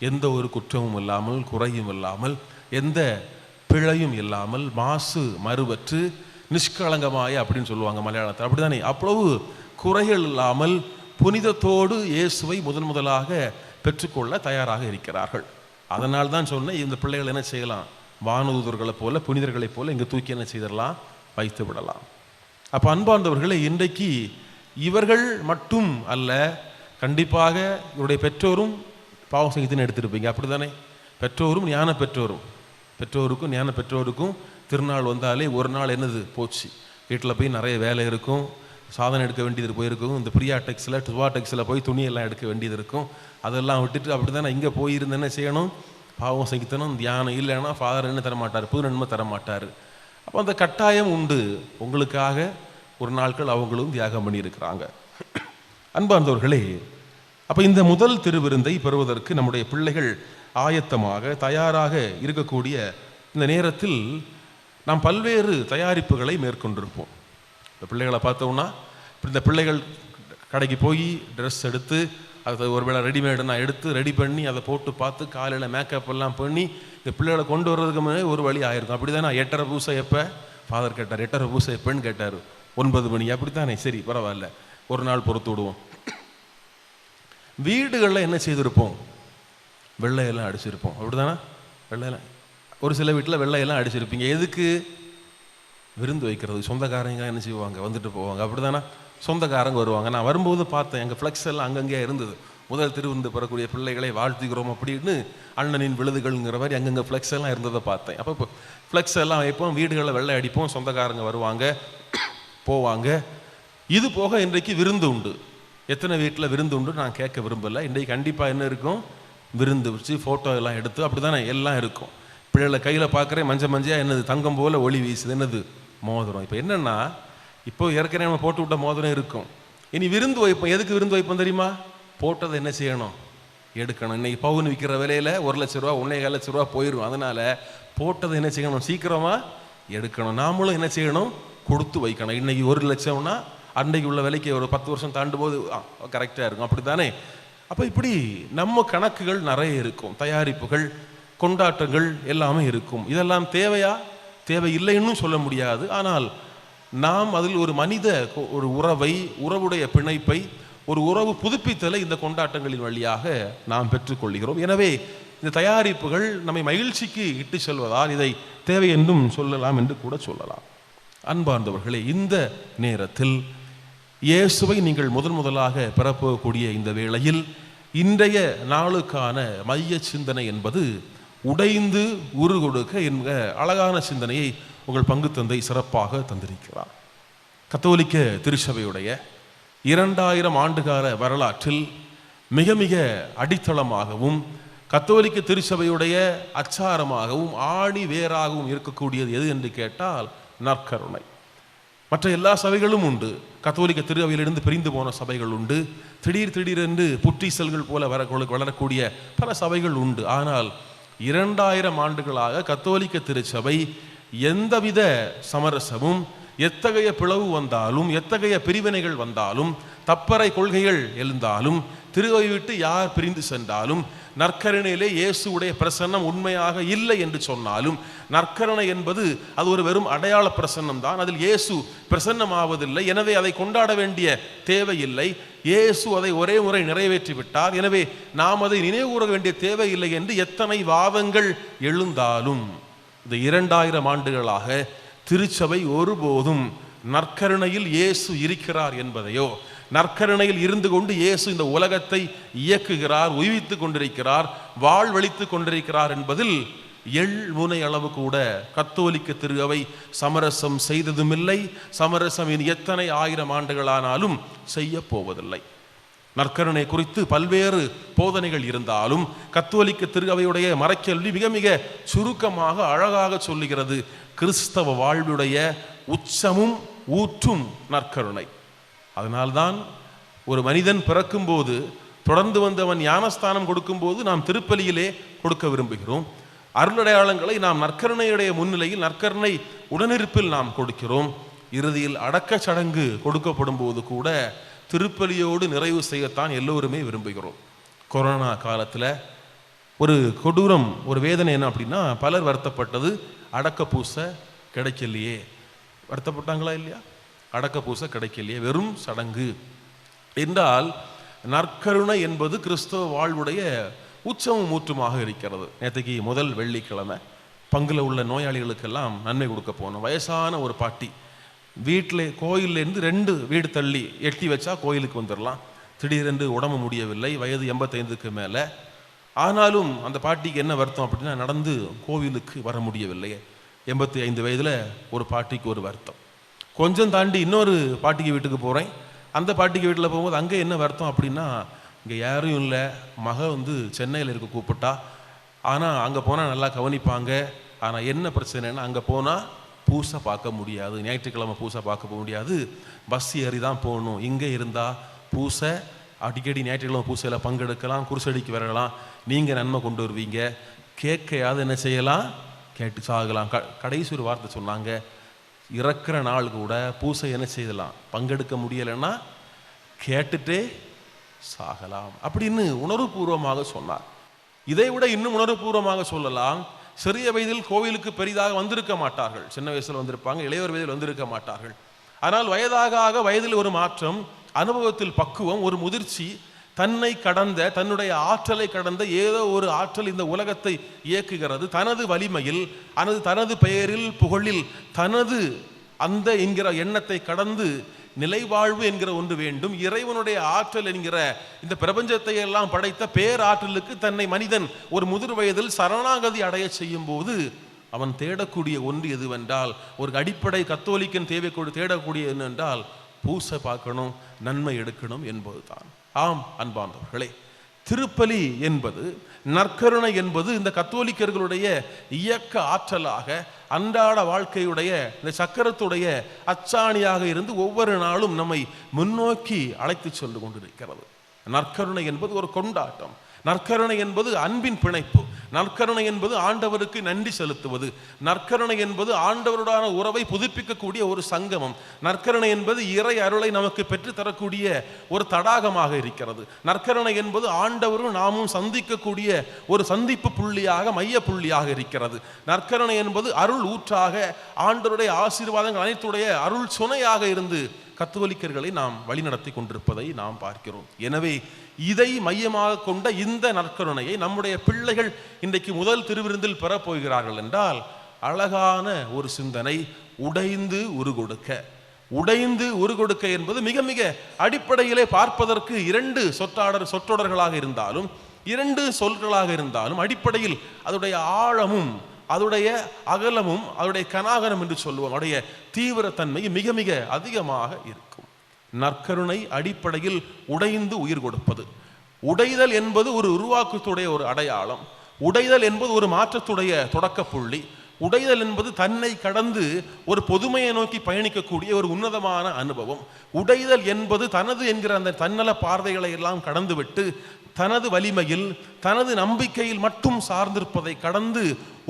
எந்த ஒரு குற்றமும் இல்லாமல், குறையும் இல்லாமல், எந்த பிழையும் இல்லாமல், மாசு மறுவற்று நிஷ்களங்கமாய அப்படின்னு சொல்லுவாங்க மலையாளத்தில், அப்படி தானே? அவ்வளவு குறைகள் இல்லாமல் புனிதத்தோடு இயேசுவை முதலாக பெற்றுக்கொள்ள தயாராக இருக்கிறார்கள். அதனால் தான் சொன்னேன், இந்த பிள்ளைகள் என்ன செய்யலாம்? வானதூதர்களை போல, புனிதர்களைப் போல இங்கே தூக்கி என்ன செய்திடலாம்? வைத்து விடலாம். அப்போ அன்பார்ந்தவர்களே, இன்றைக்கு இவர்கள் மட்டும் அல்ல, கண்டிப்பாக இவருடைய பெற்றோரும் பாவ சங்கீதனை எடுத்திருப்பீங்க, அப்படி தானே? பெற்றோரும் ஞான பெற்றோருக்கும் ஞான பெற்றோருக்கும் திருநாள் வந்தாலே ஒரு நாள் என்னது போச்சு. வீட்டில் போய் நிறைய வேலை இருக்கும், சாதனை எடுக்க வேண்டியது போயிருக்கும், இந்த பிரியா டெக்ஸில் டுவா டெக்ஸில் போய் துணியெல்லாம் எடுக்க வேண்டியது இருக்கும். அதெல்லாம் விட்டுட்டு அப்படி தானே இங்கே போயிருந்து என்ன செய்யணும்? பாவம் சகித்தனும், தியானம். இல்லைன்னா ஃபாதர் என்ன தரமாட்டார்? புது நன்மை தரமாட்டார். அப்போ அந்த கட்டாயம் உண்டு. உங்களுக்காக ஒரு நாட்கள் அவங்களும் தியாகம் பண்ணியிருக்கிறாங்க. அன்பார்ந்தவர்களே, அப்போ இந்த முதல் திருவிருந்தை பெறுவதற்கு நம்முடைய பிள்ளைகள் ஆயத்தமாக தயாராக இருக்கக்கூடிய இந்த நேரத்தில் நாம் பல்வேறு தயாரிப்புகளை மேற்கொண்டிருப்போம். இந்த பிள்ளைகளை பார்த்தோம்னா, இந்த பிள்ளைகள் கடைக்கு போய் ட்ரெஸ் எடுத்து, அதை ஒருவேளை ரெடிமேடுனா எடுத்து ரெடி பண்ணி அதை போட்டு பார்த்து காலையில் மேக்கப் எல்லாம் பண்ணி இந்த பிள்ளைகளை கொண்டு வர்றதுக்கு முன்னாடி ஒரு வழி ஆயிருக்கும், அப்படி தானே? 8:30 பூசை எப்போ? ஃபாதர் கேட்டார். 8:30 பூசை எப்போன்னு கேட்டார். 9 மணி, அப்படி தானே? சரி, பரவாயில்ல, ஒரு நாள் பொறுத்து விடுவோம். வீடுகளில் என்ன செய்திருப்போம்? வெள்ளையெல்லாம் அடிச்சிருப்போம், அப்படி தானே? வெள்ளையெல்லாம் ஒரு சில வீட்டில் வெள்ளையெல்லாம் அடிச்சிருப்பீங்க. எதுக்கு? விருந்து வைக்கிறது. சொந்தக்காரங்க என்ன செய்வாங்க? வந்துட்டு போவாங்க, அப்படி தானே? சொந்தக்காரங்க வருவாங்க. நான் வரும்போது பார்த்தேன், எங்கள் ஃப்ளெக்ஸ் எல்லாம் அங்கங்கே இருந்தது. முதல் திருவிருந்து பெறக்கூடிய பிள்ளைகளை வாழ்த்துகிறோம் அப்படின்னு அண்ணனின் விழுதுகள்ங்கிற மாதிரி அங்கங்கே ஃப்ளெக்ஸ் எல்லாம் இருந்ததை பார்த்தேன். அப்போ இப்போ ஃப்ளெக்ஸ் எல்லாம் வைப்போம், வீடுகளில் வெள்ளை அடிப்போம், சொந்தக்காரங்க வருவாங்க போவாங்க. இது போக இன்றைக்கு விருந்து உண்டு. எத்தனை வீட்டில் விருந்து உண்டு நான் கேட்க விரும்பலை. இன்றைக்கு கண்டிப்பாக என்ன இருக்கும்? விருந்து வச்சு ஃபோட்டோ எல்லாம் எடுத்து, அப்படி தானே எல்லாம் இருக்கும். பிள்ளைகளை கையில் பார்க்குறேன், மஞ்சள் என்னது தங்கம் போல் ஒளி வீசுது, என்னது? மோதிரம். இப்போ என்னென்னா, இப்போ ஏற்கனவே நம்ம போட்டு விட்ட மோதிரம் இருக்கும், இனி விருந்து வைப்போம். எதுக்கு விருந்து வைப்போம் தெரியுமா? போட்டதை என்ன செய்யணும்? எடுக்கணும். இன்னைக்கு பவுன் விற்கிற விலையில் 1 லட்ச ரூபா 1,4 லட்ச ரூபா போயிடும். அதனால் போட்டதை என்ன செய்யணும்? சீக்கிரமாக எடுக்கணும். நாமளும் என்ன செய்யணும்? கொடுத்து வைக்கணும். இன்றைக்கி 1 லட்சம்னா அன்றைக்கு உள்ள விலைக்கு ஒரு 10 வருஷம் தாண்டும் போது கரெக்டாக இருக்கும், அப்படி தானே? அப்போ இப்படி நம்ம கணக்குகள் நிறைய இருக்கும், தயாரிப்புகள், கொண்டாட்டங்கள் எல்லாமே இருக்கும். இதெல்லாம் தேவையா? தேவையில்லைன்னு சொல்ல முடியாது. ஆனால் நாம் அதில் ஒரு மனித ஒரு உறவுடைய பிணைப்பை, ஒரு உறவு புதுப்பித்தலை இந்த கொண்டாட்டங்களின் வழியாக நாம் பெற்றுக்கொள்கிறோம். எனவே இந்த தயாரிப்புகள் நம்மை மகிழ்ச்சிக்கு இட்டு செல்வதால் இதை தேவை என்றும் சொல்லலாம் என்று கூட சொல்லலாம். அன்பார்ந்தவர்களே, இந்த நேரத்தில் இயேசுவை நீங்கள் முதலாக பெறப்போகக்கூடிய இந்த வேளையில் இன்றைய நாளுக்கான மைய சிந்தனை என்பது உடைந்து உரு கொடுக்க என்க அழகான சிந்தனையை உங்கள் பங்கு தந்தை சிறப்பாக தந்திருக்கிறார். கத்தோலிக்க திருச்சபையுடைய 2000 ஆண்டுகால வரலாற்றில் மிக மிக அடித்தளமாகவும் கத்தோலிக்க திருச்சபையுடைய அச்சாரமாகவும் ஆணி வேறாகவும் இருக்கக்கூடியது எது என்று கேட்டால் நற்கருணை. மற்ற எல்லா சபைகளும் உண்டு. கத்தோலிக்க திருவையிலிருந்து பிரிந்து போன சபைகள் உண்டு. திடீரென்று புற்றீசல்கள் போல வளரக்கூடிய பல சபைகள் உண்டு. ஆனால் 2000 ஆண்டுகளாக கத்தோலிக்க திருச்சபை எந்தவித சமரசமும், எத்தகைய பிளவு வந்தாலும், எத்தகைய பிரிவினைகள் வந்தாலும், தப்பறை கொள்கைகள் எழுந்தாலும், திருவை விட்டு யார் பிரிந்து சென்றாலும், நற்கருணையிலே இயேசுடைய பிரசன்னம் உண்மையாக இல்லை என்று சொன்னாலும், நற்கருணை என்பது அது ஒரு வெறும் அடையாள பிரசன்னம் தான். அதில் இயேசு பிரசன்னமாவதில்லை. எனவே அதை கொண்டாட வேண்டிய தேவையில்லை. இயேசு அதை ஒரே முறை நிறைவேற்றி விட்டார். எனவே நாம் அதை நினைவுகூற வேண்டிய தேவையில்லை என்று எத்தனை வாதங்கள் எழுந்தாலும், இந்த 2000 ஆண்டுகளாக திருச்சபை ஒருபோதும் நற்கருணையில் இயேசு இருக்கிறார் என்பதையோ, நற்கருணையில் இருந்து கொண்டு இயேசு இந்த உலகத்தை இயக்குகிறார், உய்வித்து கொண்டிருக்கிறார், வாழ்வழித்து கொண்டிருக்கிறார் என்பதில் எள்முனை அளவு கூட கத்தோலிக்க திரு அவை சமரசம் செய்ததுமில்லை. சமரசம் இனி எத்தனை ஆயிரம் ஆண்டுகளானாலும் செய்ய போவதில்லை. நற்கருணை குறித்து பல்வேறு போதனைகள் இருந்தாலும் கத்தோலிக்க திரு அவையுடைய மறைக்கல்வி மிக மிக சுருக்கமாக அழகாக சொல்லுகிறது. கிறிஸ்தவ வாழ்வுடைய உச்சமும் ஊற்றும் நற்கருணை. அதனால்தான் ஒரு மனிதன் பிறக்கும்போது தொடர்ந்து வந்தவன் ஞானஸ்தானம் கொடுக்கும்போது நாம் திருப்பலியிலே கொடுக்க விரும்புகிறோம். அருளடையாளங்களை நாம் நற்கருணையுடைய முன்னிலையில் நற்கருணை உடனிருப்பில் நாம் கொடுக்கிறோம். இறுதியில் அடக்க சடங்கு கொடுக்கப்படும் போது கூட திருப்பலியோடு நிறைவு செய்யத்தான் எல்லோருமே விரும்புகிறோம். கொரோனா காலத்தில் ஒரு கொடூரம், ஒரு வேதனை என்ன அப்படின்னா, பலர் வருத்தப்பட்டது அடக்க பூச கிடைக்கலையே. வருத்தப்பட்டாங்களா இல்லையா? அடக்க பூச கிடைக்கலையே, வெறும் சடங்கு என்றால் நற்கருணை என்பது கிறிஸ்தவ வாழ்வுடைய உச்சமும் ஊற்றுமாக இருக்கிறது. நேற்றுக்கு முதல் வெள்ளிக்கிழமை பங்குல உள்ள நோயாளிகளுக்கெல்லாம் நன்மை கொடுக்க போனோம். வயசான ஒரு பாட்டி வீட்டில் கோயிலேருந்து 2 வீடு தள்ளி எட்டி வச்சா கோயிலுக்கு வந்துடலாம். திடீரென்று உடம்பு முடியவில்லை, வயது 85க்கு மேலே. ஆனாலும் அந்த பாட்டிக்கு என்ன வருத்தம் அப்படின்னா, நடந்து கோவிலுக்கு வர முடியவில்லை. 85 வயதில் ஒரு பாட்டிக்கு ஒரு வருத்தம். கொஞ்சம் தாண்டி இன்னொரு பாட்டிக்கு வீட்டுக்கு போகிறேன். அந்த பாட்டிக்கு வீட்டில் போகும்போது அங்கே என்ன வருத்தம் அப்படின்னா, இங்கே யாரும் இல்லை, மக சென்னையில் இருக்க கூப்பிட்டா, ஆனால் அங்கே போனால் நல்லா கவனிப்பாங்க. ஆனால் என்ன பிரச்சனைன்னா, அங்கே போனால் பூசை பார்க்க முடியாது, ஞாயிற்றுக்கிழமை பூசை பார்க்க முடியாது, பஸ் ஏறி தான் போகணும். இங்கே இருந்தால் பூசை அடிக்கடி ஞாயிற்றுக்கிழமை பூசையில் பங்கெடுக்கலாம், குருசடிக்கு வரலாம், நீங்கள் நன்மை கொண்டு வருவீங்க, கேட்கையாவது என்ன செய்யலாம், கேட்டு சாகலாம். கடைசி ஒரு வார்த்தை சொன்னாங்க, இறக்குற நாள் கூட பூசை என்ன செய்யலாம், பங்கெடுக்க முடியலைன்னா கேட்டுட்டே சாகலாம் அப்படின்னு உணர்வுபூர்வமாக சொன்னார். இதை விட இன்னும் உணர்வுபூர்வமாக சொல்லலாம். சிறிய வயதில் கோவிலுக்கு பெரிதாக வந்திருக்க மாட்டார்கள், சின்ன வயசில் வந்திருப்பாங்க, இளையோர் வயதில் வந்திருக்க மாட்டார்கள். ஆனால் வயதாக ஆக வயதில் ஒரு மாற்றம், அனுபவத்தில் பக்குவம், ஒரு முதிர்ச்சி, தன்னை கடந்த, தன்னுடைய ஆற்றலை கடந்த ஏதோ ஒரு ஆற்றல் இந்த உலகத்தை இயக்குகிறது. தனது வலிமையில், தனது பெயரில், புகழில், தனது அந்த என்கிற எண்ணத்தை கடந்து நிலைவாழ்வு என்கிற ஒன்று வேண்டும். இறைவனுடைய ஆற்றல் என்கிற இந்த பிரபஞ்சத்தை எல்லாம் படைத்த பேராற்றலுக்கு தன்னை மனிதன் ஒரு முதிர் வயதில் சரணாகதி அடைய செய்யும் போது அவன் தேடக்கூடிய ஒன்று எதுவென்றால், ஒரு அடிப்படை கத்தோலிக்கன் தேடக்கூடிய என்னென்றால், பூசை பார்க்கணும், நன்மை எடுக்கணும் என்பதுதான். ஆம் அன்பார்ந்தவர்களே, திருப்பலி என்பது, நற்கருணை என்பது இந்த கத்தோலிக்கர்களுடைய இயக்க ஆற்றலாக, அன்றாட வாழ்க்கையுடைய இந்த சக்கரத்துடைய அச்சாணியாக இருந்து ஒவ்வொரு நாளும் நம்மை முன்னோக்கி அழைத்து சென்று கொண்டிருக்கிறது. நற்கருணை என்பது ஒரு கொண்டாட்டம். நற்கருணை என்பது அன்பின் பிணைப்பு. நற்கருணை என்பது ஆண்டவருக்கு நன்றி செலுத்துவது. நற்கருணை என்பது ஆண்டவருடான உறவை புதுப்பிக்கக்கூடிய ஒரு சங்கமம். நற்கருணை என்பது இறை அருளை நமக்கு பெற்றுத்தரக்கூடிய ஒரு தடாகமாக இருக்கிறது. நற்கருணை என்பது ஆண்டவரும் நாமும் சந்திக்கக்கூடிய ஒரு சந்திப்பு புள்ளியாக, மைய புள்ளியாக இருக்கிறது. நற்கருணை என்பது அருள் ஊற்றாக, ஆண்டவருடைய ஆசீர்வாதங்கள் அனைத்துடைய அருள் சுனையாக இருந்து கத்தோலிக்கர்களை நாம் வழிநடத்தி கொண்டிருப்பதை நாம் பார்க்கிறோம். எனவே இதை மையமாக கொண்ட இந்த நற்கருணையை நம்முடைய பிள்ளைகள் இன்றைக்கு முதல் திருவிருந்தில் பெறப்போகிறார்கள் என்றால், அழகான ஒரு சிந்தனை, உடைந்து உருகொடுக்க. உடைந்து உருகொடுக்க என்பது மிக மிக அடிப்படையிலே பார்ப்பதற்கு 2 சொற்றொடர்களாக இருந்தாலும், 2 சொற்களாக இருந்தாலும், அடிப்படையில் அதோடைய ஆழமும் அதோடைய அகலமும் அதோடைய கனாகனம் என்று சொல்லுவோம், அதோடைய தீவிரத்தன்மை மிக மிக அதிகமாக இருக்கும். நற்கருணை அடிப்படையில் உடைந்து உயிர் கொடுப்பது. உடைதல் என்பது ஒரு உருவாக்கத்துடைய ஒரு அடையாளம். உடைதல் என்பது ஒரு மாற்றத்துடைய தொடக்க புள்ளி. உடைதல் என்பது தன்னை கடந்து ஒரு பொதுமையை நோக்கி பயணிக்கக்கூடிய ஒரு உன்னதமான அனுபவம். உடைதல் என்பது தனது என்கிற அந்த தன்னல பார்வைகளை எல்லாம் கடந்துவிட்டு தனது வலிமையில், தனது நம்பிக்கையில் மட்டும் சார்ந்திருப்பதை கடந்து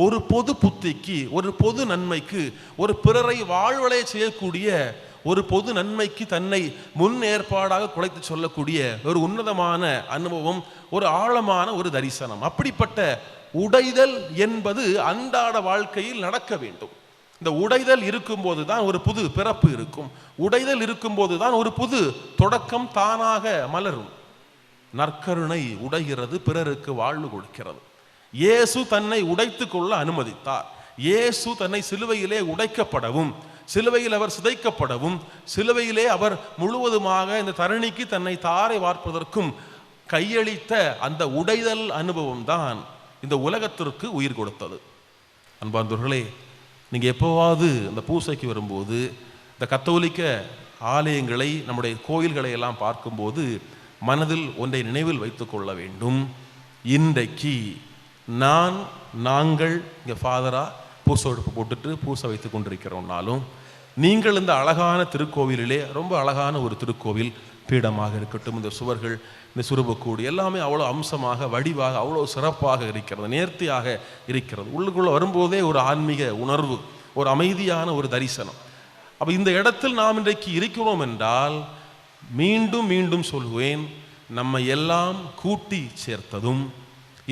ஒரு பொது புத்திக்கு, ஒரு பொது நன்மைக்கு, ஒரு பிறரை வாழ்வடைய செய்யக்கூடிய ஒரு பொது நன்மைக்கு தன்னை முன் ஏற்பாடாக குலைத்து சொல்லக்கூடிய ஒரு உன்னதமான அனுபவம், ஒரு ஆழமான ஒரு தரிசனம். அப்படிப்பட்ட உடைதல் என்பது அன்றாட வாழ்க்கையில் நடக்க வேண்டும். இந்த உடைதல் இருக்கும்போது தான் ஒரு புது பிறப்பு இருக்கும். உடைதல் இருக்கும்போது தான் ஒரு புது தொடக்கம் தானாக மலரும். நற்கருணை உடைகிறது, பிறருக்கு வாழ்வு கொடுக்கிறது. இயேசு தன்னை உடைத்து கொள்ள அனுமதித்தார். இயேசு தன்னை சிலுவையிலே உடைக்கப்படவும், சிலுவையில் அவர் சிதைக்கப்படவும், சிலுவையிலே அவர் முழுவதுமாக இந்த தரணிக்கு தன்னை தாரை வார்ப்பதற்கும் கையளித்த அந்த உடைதல் அனுபவம் தான் இந்த உலகத்திற்கு உயிர் கொடுத்தது. அன்பார்ந்தவர்களே, நீங்கள் எப்போவாவது அந்த பூசைக்கு வரும்போது இந்த கத்தோலிக்க ஆலயங்களை, நம்முடைய கோயில்களை எல்லாம் பார்க்கும்போது மனதில் ஒன்றை நினைவில் வைத்து கொள்ள வேண்டும். இன்றைக்கு நாங்கள் இங்கே ஃபாதராக பூசை உடுப்பு போட்டுட்டு பூசை வைத்து கொண்டிருக்கிறோம்னாலும், நீங்கள் இந்த அழகான திருக்கோவிலிலே, ரொம்ப அழகான ஒரு திருக்கோவில், பீடமாக இருக்கட்டும், இந்த சுவர்கள், இந்த சுருபக்கூடு எல்லாமே அவ்வளோ அம்சமாக, வடிவாக, அவ்வளோ சிறப்பாக இருக்கிறது, நேர்த்தியாக இருக்கிறது. உள்ளுக்குள்ளே வரும்போதே ஒரு ஆன்மீக உணர்வு, ஒரு அமைதியான ஒரு தரிசனம். அப்போ இந்த இடத்தில் நாம் இன்றைக்கு இருக்கிறோம் என்றால், மீண்டும் மீண்டும் சொல்லுவேன், நம்ம எல்லாம் கூட்டி சேர்த்ததும்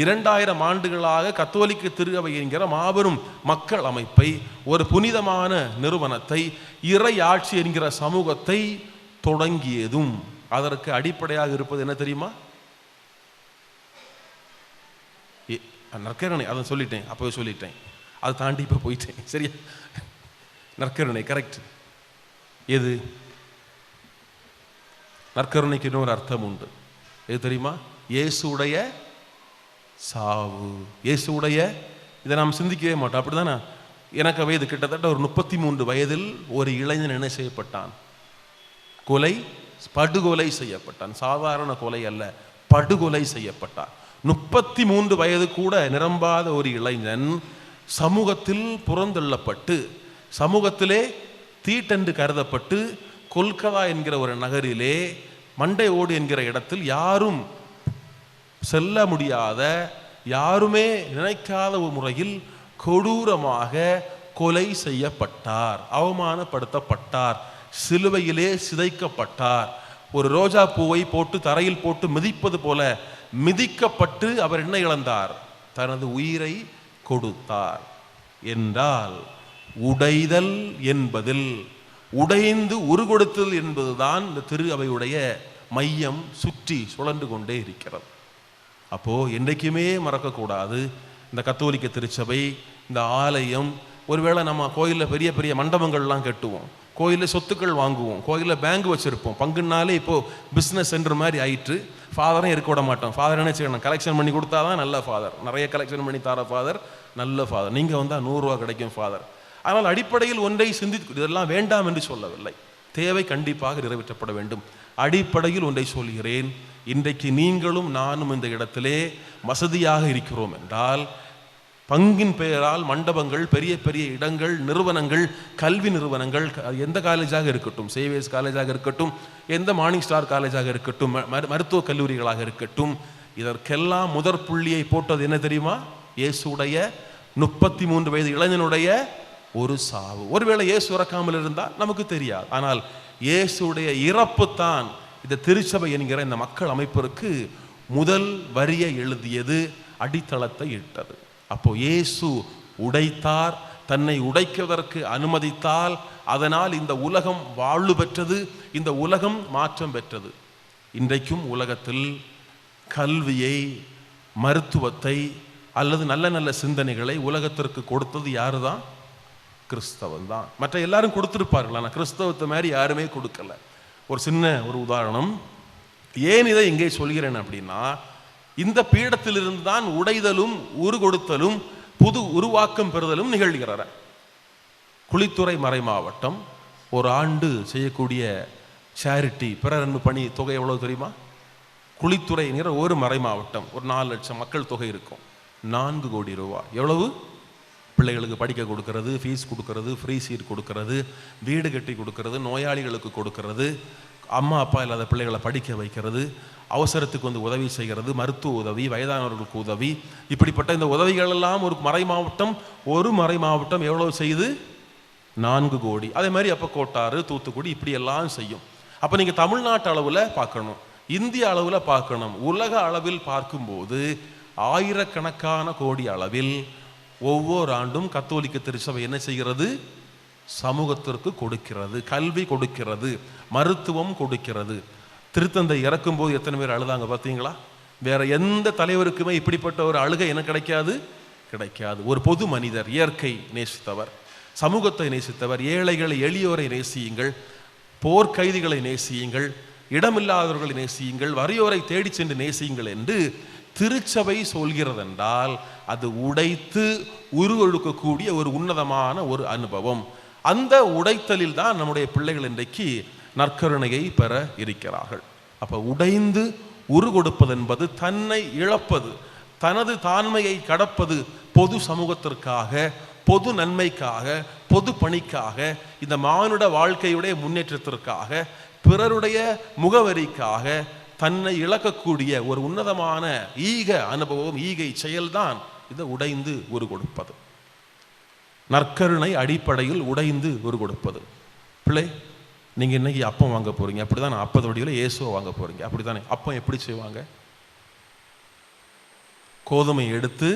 2000 ஆண்டுகளாக கத்தோலிக்க திரு அவை என்கிற மாபெரும் மக்கள் அமைப்பை, ஒரு புனிதமான நிறுவனத்தை, இறை ஆட்சி என்கிற சமூகத்தை தொடங்கியதும் அதற்கு அடிப்படையாக இருப்பது என்ன தெரியுமா? நற்கருணை. அதை சொல்லிட்டேன், அப்போவே சொல்லிட்டேன், அதை தாண்டி இப்போ போயிட்டேன். சரியா? நற்கருணை கரெக்ட். எது நற்கருணைக்கு இன்னொரு அர்த்தம் உண்டு. எது தெரியுமா? இயேசுடைய சாவு. இயேசுடைய, இதை நாம் சிந்திக்கவே மாட்டோம், அப்படிதானே? எனக்கு வயது கிட்டத்தட்ட ஒரு 33 வயதில் ஒரு இளைஞன் என்ன செய்யப்பட்டான்? படுகொலை செய்யப்பட்டான். சாதாரண கொலை அல்ல, படுகொலை செய்யப்பட்டான். 33 வயது கூட நிரம்பாத ஒரு இளைஞன் சமூகத்தில் புறந்தள்ளப்பட்டு, சமூகத்திலே தீட்டென்று கருதப்பட்டு, கொல்கத்தா என்கிற ஒரு நகரிலே மண்டை ஓடு என்கிற இடத்தில் யாரும் செல்ல முடியாத, யாருமே நினைக்காத ஒரு முறையில் கொடூரமாக கொலை செய்யப்பட்டார், அவமானப்படுத்தப்பட்டார், சிலுவையிலே சிதைக்கப்பட்டார். ஒரு ரோஜா பூவை போட்டு தரையில் போட்டு மிதிப்பது போல மிதிக்கப்பட்டு அவர் என்ன இழந்தார்? தனது உயிரை கொடுத்தார். என்றால் உடைதல் என்பதில், உடைந்து உருகொடுத்தல் என்பதுதான் இந்த திரு அவையுடைய மையம் சுற்றி சுழன்று கொண்டே இருக்கிறது. அப்போது என்றைக்குமே மறக்கக்கூடாது, இந்த கத்தோலிக்க திருச்சபை, இந்த ஆலயம், ஒருவேளை நம்ம கோயிலில் பெரிய பெரிய மண்டபங்கள்லாம் கட்டுவோம், கோயிலில் சொத்துக்கள் வாங்குவோம், கோயிலில் பேங்க் வச்சுருப்போம், பங்குனாலே இப்போது பிஸ்னஸ் சென்டர் மாதிரி ஆயிட்டு ஃபாதரும் இருக்க விட மாட்டோம். ஃபாதர் என்ன செய்யணும்? கலெக்ஷன் பண்ணி கொடுத்தா தான் நல்ல ஃபாதர், நிறைய கலெக்ஷன் பண்ணி தர ஃபாதர் நல்ல ஃபாதர், நீங்கள் வந்தால் 100 ரூபா கிடைக்கும் ஃபாதர். ஆனால் அடிப்படையில் ஒன்றை சிந்தித்து, இதெல்லாம் வேண்டாம் என்று சொல்லவில்லை, தேவை கண்டிப்பாக நிறைவேற்றப்பட வேண்டும். அடிப்படையில் ஒன்றை சொல்கிறேன், இன்றைக்கு நீங்களும் நானும் இந்த இடத்திலே வசதியாக இருக்கிறோம் என்றால், பங்கின் பெயரால் மண்டபங்கள், பெரிய பெரிய இடங்கள், நிறுவனங்கள், கல்வி நிறுவனங்கள், எந்த காலேஜாக இருக்கட்டும், சேவியர்ஸ் காலேஜாக இருக்கட்டும், எந்த மார்னிங் ஸ்டார் காலேஜாக இருக்கட்டும், மருத்துவக் கல்லூரிகளாக இருக்கட்டும், இதற்கெல்லாம் முதற் புள்ளியை போட்டது என்ன தெரியுமா? இயேசுடைய 33 வயது இளைஞனுடைய ஒரு சாவு. ஒருவேளை இயேசு இறக்காமல் இருந்தால் நமக்கு தெரியாது. ஆனால் இயேசுடைய இறப்பு தான் இந்த திருச்சபை என்கிற இந்த மக்கள் அமைப்பிற்கு முதல் வரியை எழுதியது, அடித்தளத்தை இட்டது. அப்போ இயேசு உடைத்தார், தன்னை உடைக்குவதற்கு அனுமதித்தால், அதனால் இந்த உலகம் வாழ்வு பெற்றது, இந்த உலகம் மாற்றம் பெற்றது. இன்றைக்கும் உலகத்தில் கல்வியை, மருத்துவத்தை அல்லது நல்ல நல்ல சிந்தனைகளை உலகத்திற்கு கொடுத்தது யாரு தான்? கிறிஸ்தவன் தான். மற்ற எல்லாரும் கொடுத்துருப்பார்கள், ஆனால் கிறிஸ்தவத்தை மாதிரி யாருமே கொடுக்கல. ஒரு சின்ன ஒரு உதாரணம், ஏன் இதை இங்கே சொல்கிறேன் அப்படின்னா, இந்த பீடத்திலிருந்து தான் உடைதலும் உருகொடுத்தலும் புது உருவாக்கம் பெறுதலும் நிகழ்கிறார். குளித்துறை மறை மாவட்டம் ஒரு ஆண்டு செய்யக்கூடிய சேரிட்டி பிறரன்பு பணி தொகை எவ்வளவு தெரியுமா? குளித்துறைங்கிற ஒரு மறை மாவட்டம், ஒரு 4 லட்சம் மக்கள் தொகை இருக்கும், 4 கோடி ரூபாய். எவ்வளவு? பிள்ளைகளுக்கு படிக்க கொடுக்கறது, ஃபீஸ் கொடுக்கறது, ஃப்ரீ சீட் கொடுக்கறது, வீடு கட்டி கொடுக்கறது, நோயாளிகளுக்கு கொடுக்கறது, அம்மா அப்பா இல்லாத பிள்ளைகளை படிக்க வைக்கிறது, அவசரத்துக்கு வந்து உதவி செய்கிறது, மருத்துவ உதவி, வயதானவர்களுக்கு உதவி, இப்படிப்பட்ட இந்த உதவிகள் எல்லாம் ஒரு மறை மாவட்டம் எவ்வளவு செய்யுது? 4 கோடி. அதே மாதிரி அப்போ கோட்டாறு, தூத்துக்குடி இப்படி எல்லாம் செய்யும். அப்போ நீங்கள் தமிழ்நாட்டு அளவில் பார்க்கணும், இந்திய அளவில் பார்க்கணும், உலக அளவில் பார்க்கும்போது ஆயிரக்கணக்கான கோடி அளவில் ஒவ்வொரு ஆண்டும் கத்தோலிக்க திருச்சபை என்ன செய்கிறது? சமூகத்திற்கு கொடுக்கிறது, கல்வி கொடுக்கிறது, மருத்துவம் கொடுக்கிறது. திருத்தந்தை இறக்கும்போது எத்தனை பேர் அழுதாங்க பார்த்தீங்களா? வேற எந்த தலைவருக்குமே இப்படிப்பட்ட ஒரு அழுகை என்ன கிடைக்காது. ஒரு பொது மனிதர், இயற்கை நேசித்தவர், சமூகத்தை நேசித்தவர். ஏழைகளை எளியோரை நேசியுங்கள், போர்க்கைதிகளை நேசியுங்கள், இடமில்லாதவர்களை நேசியுங்கள், வறியோரை தேடி சென்று நேசியுங்கள் என்று திருச்சபை சொல்கிறதென்றால் அது உடைத்து உருவெடுக்கக்கூடிய ஒரு உன்னதமான ஒரு அனுபவம். அந்த உடைத்தலில் தான் நம்முடைய பிள்ளைகள் இன்றைக்கு நற்கருணையை பெற இருக்கிறார்கள். அப்போ உடைந்து உரு கொடுப்பது என்பது தன்னை இழப்பது, தனது தாண்மையை கடப்பது, பொது சமூகத்திற்காக, பொது நன்மைக்காக, பொது பணிக்காக, இந்த மானுட வாழ்க்கையுடைய முன்னேற்றத்திற்காக, பிறருடைய முகவரிக்காக தன்னை இழக்கக்கூடிய ஒரு உன்னதமான ஈக அனுபவம், ஈகை செயல்தான் இந்த உடைந்து உரு கொடுப்பது. நற்கருணை அடிப்படையில் உடைந்து உரு கொடுப்பது. பிள்ளை, நீங்கள் இன்னைக்கு அப்பம் வாங்க போறீங்க, அப்படிதான் அப்பத வடிவில் இயேசுவை வாங்க போறீங்க, அப்படித்தானே? அப்பம் எப்படி செய்வாங்க? கோதுமை எடுத்து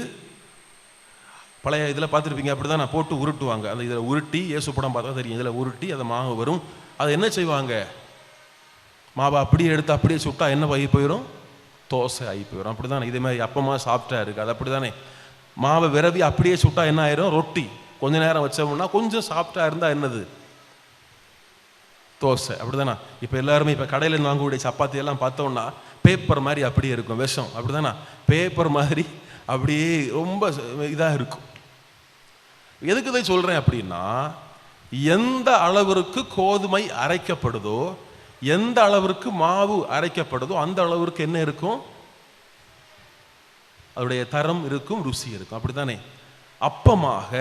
பழைய இதில் பார்த்துருப்பீங்க, அப்படி தான் போட்டு உருட்டுவாங்க. அந்த இதில் உருட்டி, இயேசு படம் பார்த்தா தெரியும், இதில் உருட்டி அதை மாவு வரும். அதை என்ன செய்வாங்க? மாவை அப்படியே எடுத்து அப்படியே சுட்டா என்ன ஆகி போயிடும்? தோசை ஆகி போயிடும். அப்படி தானே? இதே மாதிரி அப்பமா சாப்பிட்டா இருக்குது, அது அப்படி தானே? மாவை விரவி அப்படியே சுட்டா என்ன ஆயிரும்? ரொட்டி. கொஞ்ச நேரம் வச்சோம்னா கொஞ்சம் சாப்பிட்டா இருந்தால் என்னது? தோசை. அப்படி தானே? இப்போ எல்லாருமே இப்போ கடையில் வாங்கக்கூடிய சப்பாத்தி எல்லாம் பார்த்தோம்னா பேப்பர் மாதிரி அப்படியே இருக்கும், விஷம். அப்படி தானே? பேப்பர் மாதிரி அப்படியே ரொம்ப இதாக இருக்கும். எதுக்கு இதை சொல்கிறேன் அப்படின்னா, எந்த அளவிற்கு கோதுமை அரைக்கப்படுதோ, எந்த அளவிற்கு மாவு அரைக்கப்படுதோ அந்த அளவிற்கு என்ன இருக்கும்? அதோடைய தரம் இருக்கும், ருசி இருக்கும். அப்படித்தானே? அப்பமாக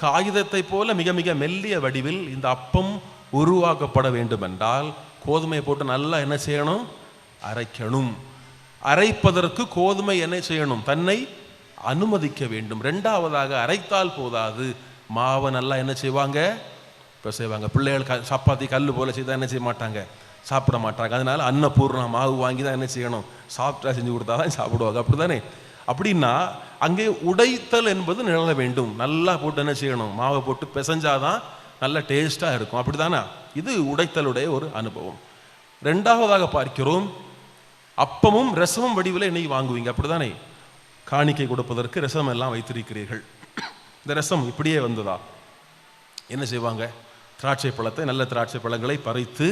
காகிதத்தை போல மிக மிக மெல்லிய வடிவில் இந்த அப்பம் உருவாக்கப்பட வேண்டும் என்றால் கோதுமையை போட்டு நல்லா என்ன செய்யணும்? அரைக்கணும். அரைப்பதற்கு கோதுமை என்ன செய்யணும்? தன்னை அனுமதிக்க வேண்டும். ரெண்டாவதாக அரைத்தால் போதாது, மாவை நல்லா என்ன செய்வாங்க? இப்போ செய்வாங்க. பிள்ளைகள் சப்பாத்தி கல் போல செய்தால் என்ன செய்ய மாட்டாங்க? சாப்பிட மாட்டாங்க. அதனால அன்னபூர்ணா மாவு வாங்கி தான் என்ன செய்யணும்? சாப்பிட்டா செஞ்சு கொடுத்தா தான் சாப்பிடுவாங்க. அப்படி தானே? அப்படின்னா அங்கே உடைத்தல் என்பது நிழல வேண்டும். நல்லா போட்டு என்ன செய்யணும்? மாவை போட்டு பிசைஞ்சாதான் நல்ல டேஸ்டாக இருக்கும். அப்படி தானே? இது உடைத்தலுடைய ஒரு அனுபவம். ரெண்டாவதாக பார்க்கிறோம், அப்பமும் ரசமும் வடிவில் இன்னைக்கு வாங்குவீங்க. அப்படி தானே? காணிக்கை கொடுப்பதற்கு ரசம் எல்லாம் வைத்திருக்கிறீர்கள். இந்த ரசம் இப்படியே வந்ததா? என்ன செய்வாங்க? திராட்சை பழத்தை, நல்ல திராட்சை பழங்களை பறித்து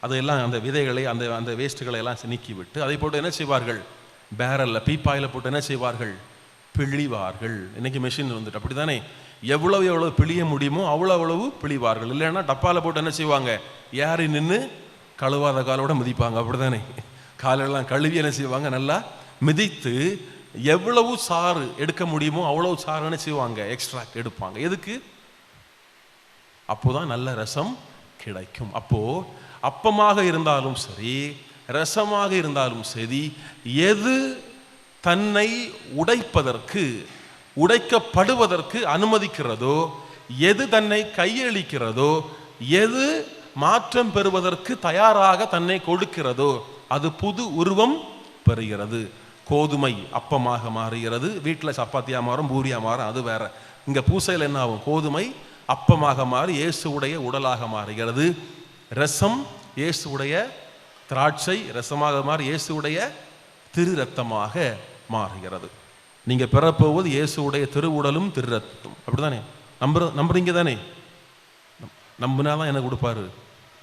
அதையெல்லாம் அந்த விதைகளை, அந்த வேஸ்ட்டுகளை எல்லாம் நீக்கி விட்டு அதை போட்டு என்ன செய்வார்கள்? பேரல்ல, பீப்பாயில் போட்டு என்ன செய்வார்கள்? பிழிவார்கள். இன்னைக்கு மெஷின் வந்துட்டு. அப்படி தானே? எவ்வளவு பிழிய முடியுமோ அவ்வளவு பிழிவார்கள். இல்லைன்னா டப்பாவில் போட்டு என்ன செய்வாங்க? யாரை நின்று கழுவாத காலோட மிதிப்பாங்க. அப்படி தானே? காலெல்லாம் கழுவி என்ன செய்வாங்க? நல்லா மிதித்து எவ்வளவு சாறு எடுக்க முடியுமோ அவ்வளவு சாறு என்ன செய்வாங்க? எக்ஸ்ட்ராக்ட் எடுப்பாங்க. எதுக்கு? அப்போதான் நல்ல ரசம் கிடைக்கும். அப்போ அப்பமாக இருந்தாலும் சரி, ரசமாக இருந்தாலும் சரி, எது தன்னை உடைப்பதற்கு, உடைக்கப்படுவதற்கு அனுமதிக்கிறதோ, எது தன்னை கையளிக்கிறதோ, எது மாற்றம் பெறுவதற்கு தயாராக தன்னை கொடுக்கிறதோ அது புது உருவம் பெறுகிறது. கோதுமை அப்பமாக மாறுகிறது, வீட்டில் சப்பாத்தியா மாறும், பூரியா மாறும், அது வேற. இங்க பூசையில் என்ன ஆகும்? கோதுமை அப்பமாக மாறி இயேசுவுடைய உடலாக மாறுகிறது. ரசம் இயேசுவுடைய, திராட்சை ரசமாக மாறி இயேசுவுடைய திரு ரத்தமாக மாறுகிறது. நீங்க பெறப்போவது இயேசுவுடைய திரு உடலும் திரு ரத்தம். அப்படிதானே? நம்புறீங்க தானே? நம்பினாதான் என்ன கொடுப்பாரு?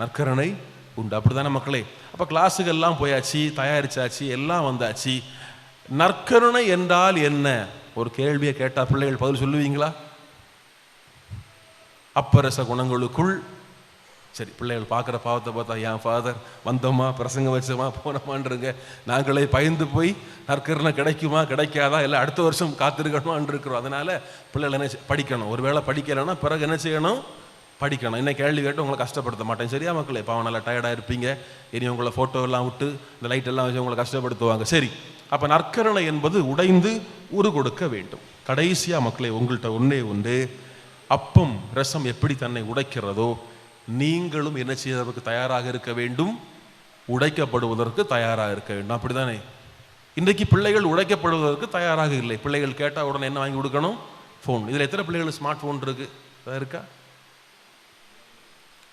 நற்கருணை உண்டு. அப்படிதானே மக்களே? அப்ப கிளாஸுகள்லாம் போயாச்சு, தயாரிச்சாச்சு, எல்லாம் வந்தாச்சு. நற்கருணை என்றால் என்ன? ஒரு கேள்வியை கேட்டா பிள்ளைகள் பதில் சொல்லுவீங்களா? அப்பரச குணங்களுக்குள். சரி, பிள்ளைகள் பார்க்குற பாவத்தை பார்த்தா என் ஃபாதர் வந்தோமா, பிரசங்க வச்சோமா, போனோமான்றங்க. நாங்களே பயந்து போய் நற்கருணை கிடைக்குமா கிடைக்காதா, இல்லை அடுத்த வருஷம் காத்திருக்கணுமான் இருக்கிறோம். அதனால பிள்ளைகள் என்ன படிக்கணும். ஒருவேளை படிக்கலைன்னா பிறகு என்ன செய்யணும்? படிக்கணும். என்ன கேள்வி கேட்டு உங்களை கஷ்டப்படுத்த மாட்டேன். சரியா மக்களே? பாவம் நல்லா டயர்டாக இருப்பீங்க. இனி உங்களை ஃபோட்டோவெல்லாம் விட்டு இந்த லைட் எல்லாம் வச்சு உங்களை கஷ்டப்படுத்துவாங்க. சரி, அப்போ நற்கருணை என்பது உடைந்து உரு கொடுக்க வேண்டும். கடைசியாக மக்களே, உங்கள்கிட்ட ஒன்று, அப்பம் ரசம் எப்படி தன்னை உடைக்கிறதோ நீங்களும் என்ன செய்வதற்கு தயாராக இருக்க வேண்டும்? உடைக்கப்படுவதற்கு தயாராக இருக்க வேண்டும். அப்படிதானே? இன்றைக்கு பிள்ளைகள் உடைக்கப்படுவதற்கு தயாராக இல்லை. பிள்ளைகள் கேட்டால் உடனே என்ன வாங்கி கொடுக்கணும்? ஃபோன். இதில் எத்தனை பிள்ளைகள் ஸ்மார்ட் ஃபோன் இருக்கு? இருக்கா?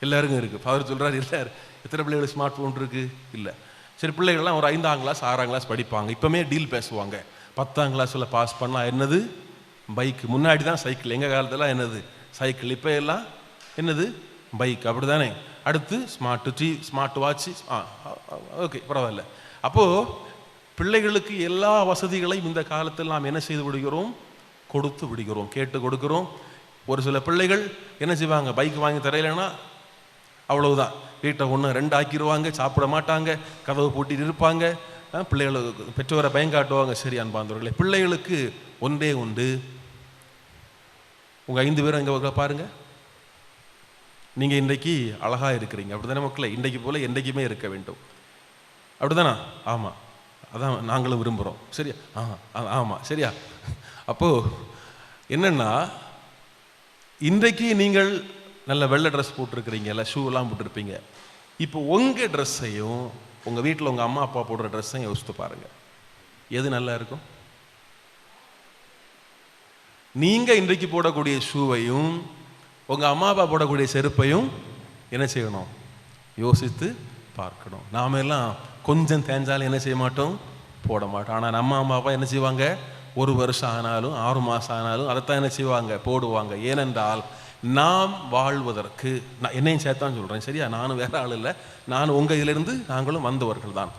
எல்லாருக்கும் இருக்கு. ஃபாதர் சொல்றாரு, இல்லை எத்தனை பிள்ளைகள் ஸ்மார்ட் ஃபோன் இருக்கு? இல்லை. சரி, பிள்ளைகள்லாம் ஒரு 5ஆம் கிளாஸ் 6ஆம் கிளாஸ் படிப்பாங்க. இப்போமே டீல் பேசுவாங்க. 10ஆம் கிளாஸில் பாஸ் பண்ணால் என்னது? பைக். முன்னாடி தான் சைக்கிள், எங்கள் காலத்தில் என்னது சைக்கிள், இப்போ எல்லாம் என்னது பைக், அப்படி தானே. அடுத்து ஸ்மார்ட் வாட்ச், ஓகே பரவாயில்ல. அப்போது பிள்ளைகளுக்கு எல்லா வசதிகளையும் இந்த காலத்தில் நாம் என்ன செய்து விடுகிறோம், கொடுத்து விடுகிறோம், கேட்டு கொடுக்கிறோம். ஒரு சில பிள்ளைகள் என்ன செய்வாங்க, பைக் வாங்கி தரையிலன்னா அவ்வளவுதான், வீட்டை 1 2 ஆக்கிடுவாங்க, சாப்பிட மாட்டாங்க, கதவு பூட்டிட்டு இருப்பாங்க, பிள்ளைகளுக்கு பெற்றோரை பயங்காட்டுவாங்க. சரி அன்பார்ந்தவர்களே, பிள்ளைகளுக்கு ஒன்றே உண்டு. உங்கள் 5 பேரும் எங்கே பாருங்க, நீங்கள் இன்றைக்கு அழகாக இருக்கிறீங்க, அப்படி தானே மக்களே? இன்றைக்கு போல் என்றைக்குமே இருக்க வேண்டும், அப்படி தானே? ஆமாம், அதான் நாங்களும் விரும்புகிறோம். சரியா? ஆமாம், சரியா? அப்போது என்னென்னா, இன்றைக்கு நீங்கள் நல்ல வெள்ளை ட்ரெஸ் போட்டிருக்கிறீங்கல்ல, ஷூலாம் போட்டிருப்பீங்க. இப்போ உங்கள் ட்ரெஸ்ஸையும் உங்கள் வீட்டில் உங்கள் அம்மா அப்பா போடுற ட்ரெஸ்ஸையும் யோசித்து பாருங்கள், எது நல்லா இருக்கும்? நீங்கள் இன்றைக்கு போடக்கூடிய ஷூவையும் உங்கள் அம்மா அப்பா போடக்கூடிய செருப்பையும் என்ன செய்யணும், யோசித்து பார்க்கணும். நாம எல்லாம் கொஞ்சம் தேஞ்சாலும் என்ன செய்ய மாட்டோம், போட மாட்டோம். ஆனால் நம்ம அம்மா அப்பா என்ன செய்வாங்க, 1 வருஷம் ஆனாலும் 6 மாதம் ஆனாலும் அதைத்தான் என்ன செய்வாங்க, போடுவாங்க. ஏனென்றால் நாம் வாழ்வதற்கு, நான் என்னையும் சேர்த்தான் சொல்கிறேன், சரியா? நானும் வேற ஆள் இல்லை, நான் உங்கள் இதிலிருந்து நாங்களும் வந்தவர்கள் தான்.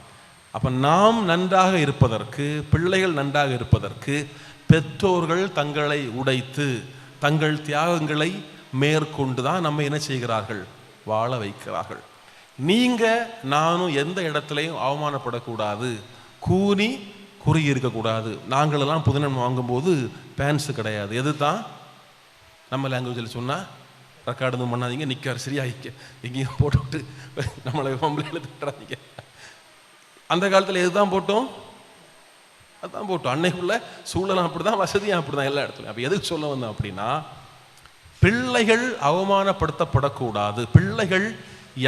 அப்போ நாம் நன்றாக இருப்பதற்கு, பிள்ளைகள் நன்றாக இருப்பதற்கு பெற்றோர்கள் தங்களை உடைத்து தங்கள் தியாகங்களை மேற்கொண்டு தான் நம்ம என்ன செய்கிறார்கள், வாழ வைக்கிறார்கள். நீங்கள் நானும் எந்த இடத்துலையும் அவமானப்படக்கூடாது, கூனி குறுகி இருக்கக்கூடாது. நாங்களெல்லாம் புதுநன் வாங்கும்போது பேண்ட்ஸு கிடையாது, எது தான் நம்ம லாங்குவேஜில் சொன்னால் ரெக்கார்டு பண்ணாதீங்க, நிற்கார், சரியா? எங்கேயும் போட்டுவிட்டு நம்மளை பொம்பளையில் திட்டுறாதீங்க. அந்த காலத்தில் எது தான் போட்டோம், அதுதான் போட்டோம். அன்னைக்குள்ள சூழலாம் அப்படி தான், வசதியாக அப்படி தான் எல்லா இடத்துலையும். அப்போ எதுக்கு சொல்ல வந்தோம் அப்படின்னா, பிள்ளைகள் அவமானப்படுத்தப்படக்கூடாது, பிள்ளைகள்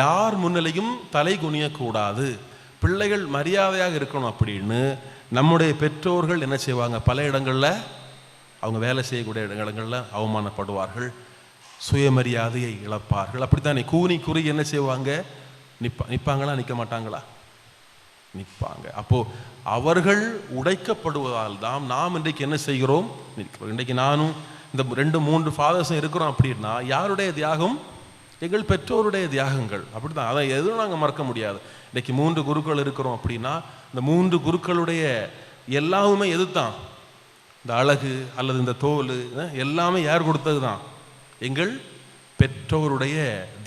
யார் முன்னிலையும் தலை குனியக்கூடாது, பிள்ளைகள் மரியாதையாக இருக்கணும் அப்படின்னு நம்முடைய பெற்றோர்கள் என்ன செய்வாங்க, பல இடங்களில் அவங்க வேலை செய்யக்கூடிய இடங்களில் அவமானப்படுவார்கள், சுயமரியாதையை இழப்பார்கள். அப்படித்தானே கூனி குறுகி என்ன செய்வாங்க, நிற்பாங்களா, நிற்க மாட்டாங்களா? நிற்பாங்க. அப்போது அவர்கள் உடைக்கப்படுவதால் தான் நாம் இன்றைக்கு என்ன செய்கிறோம், நிற்கிறோம். இன்றைக்கு நானும் இந்த 2-3 ஃபாதர்ஸும் இருக்கிறோம் அப்படின்னா யாருடைய தியாகம், எங்கள் பெற்றோருடைய தியாகங்கள். அப்படி தான், அதை எதுவும் நாங்கள் மறக்க முடியாது. இன்றைக்கி 3 குருக்கள் இருக்கிறோம் அப்படின்னா இந்த 3 குருக்களுடைய எல்லாமே எது தான், இந்த அழகு அல்லது இந்த தோல் எல்லாமே யார் கொடுத்தது தான், எங்கள் பெற்றோருடைய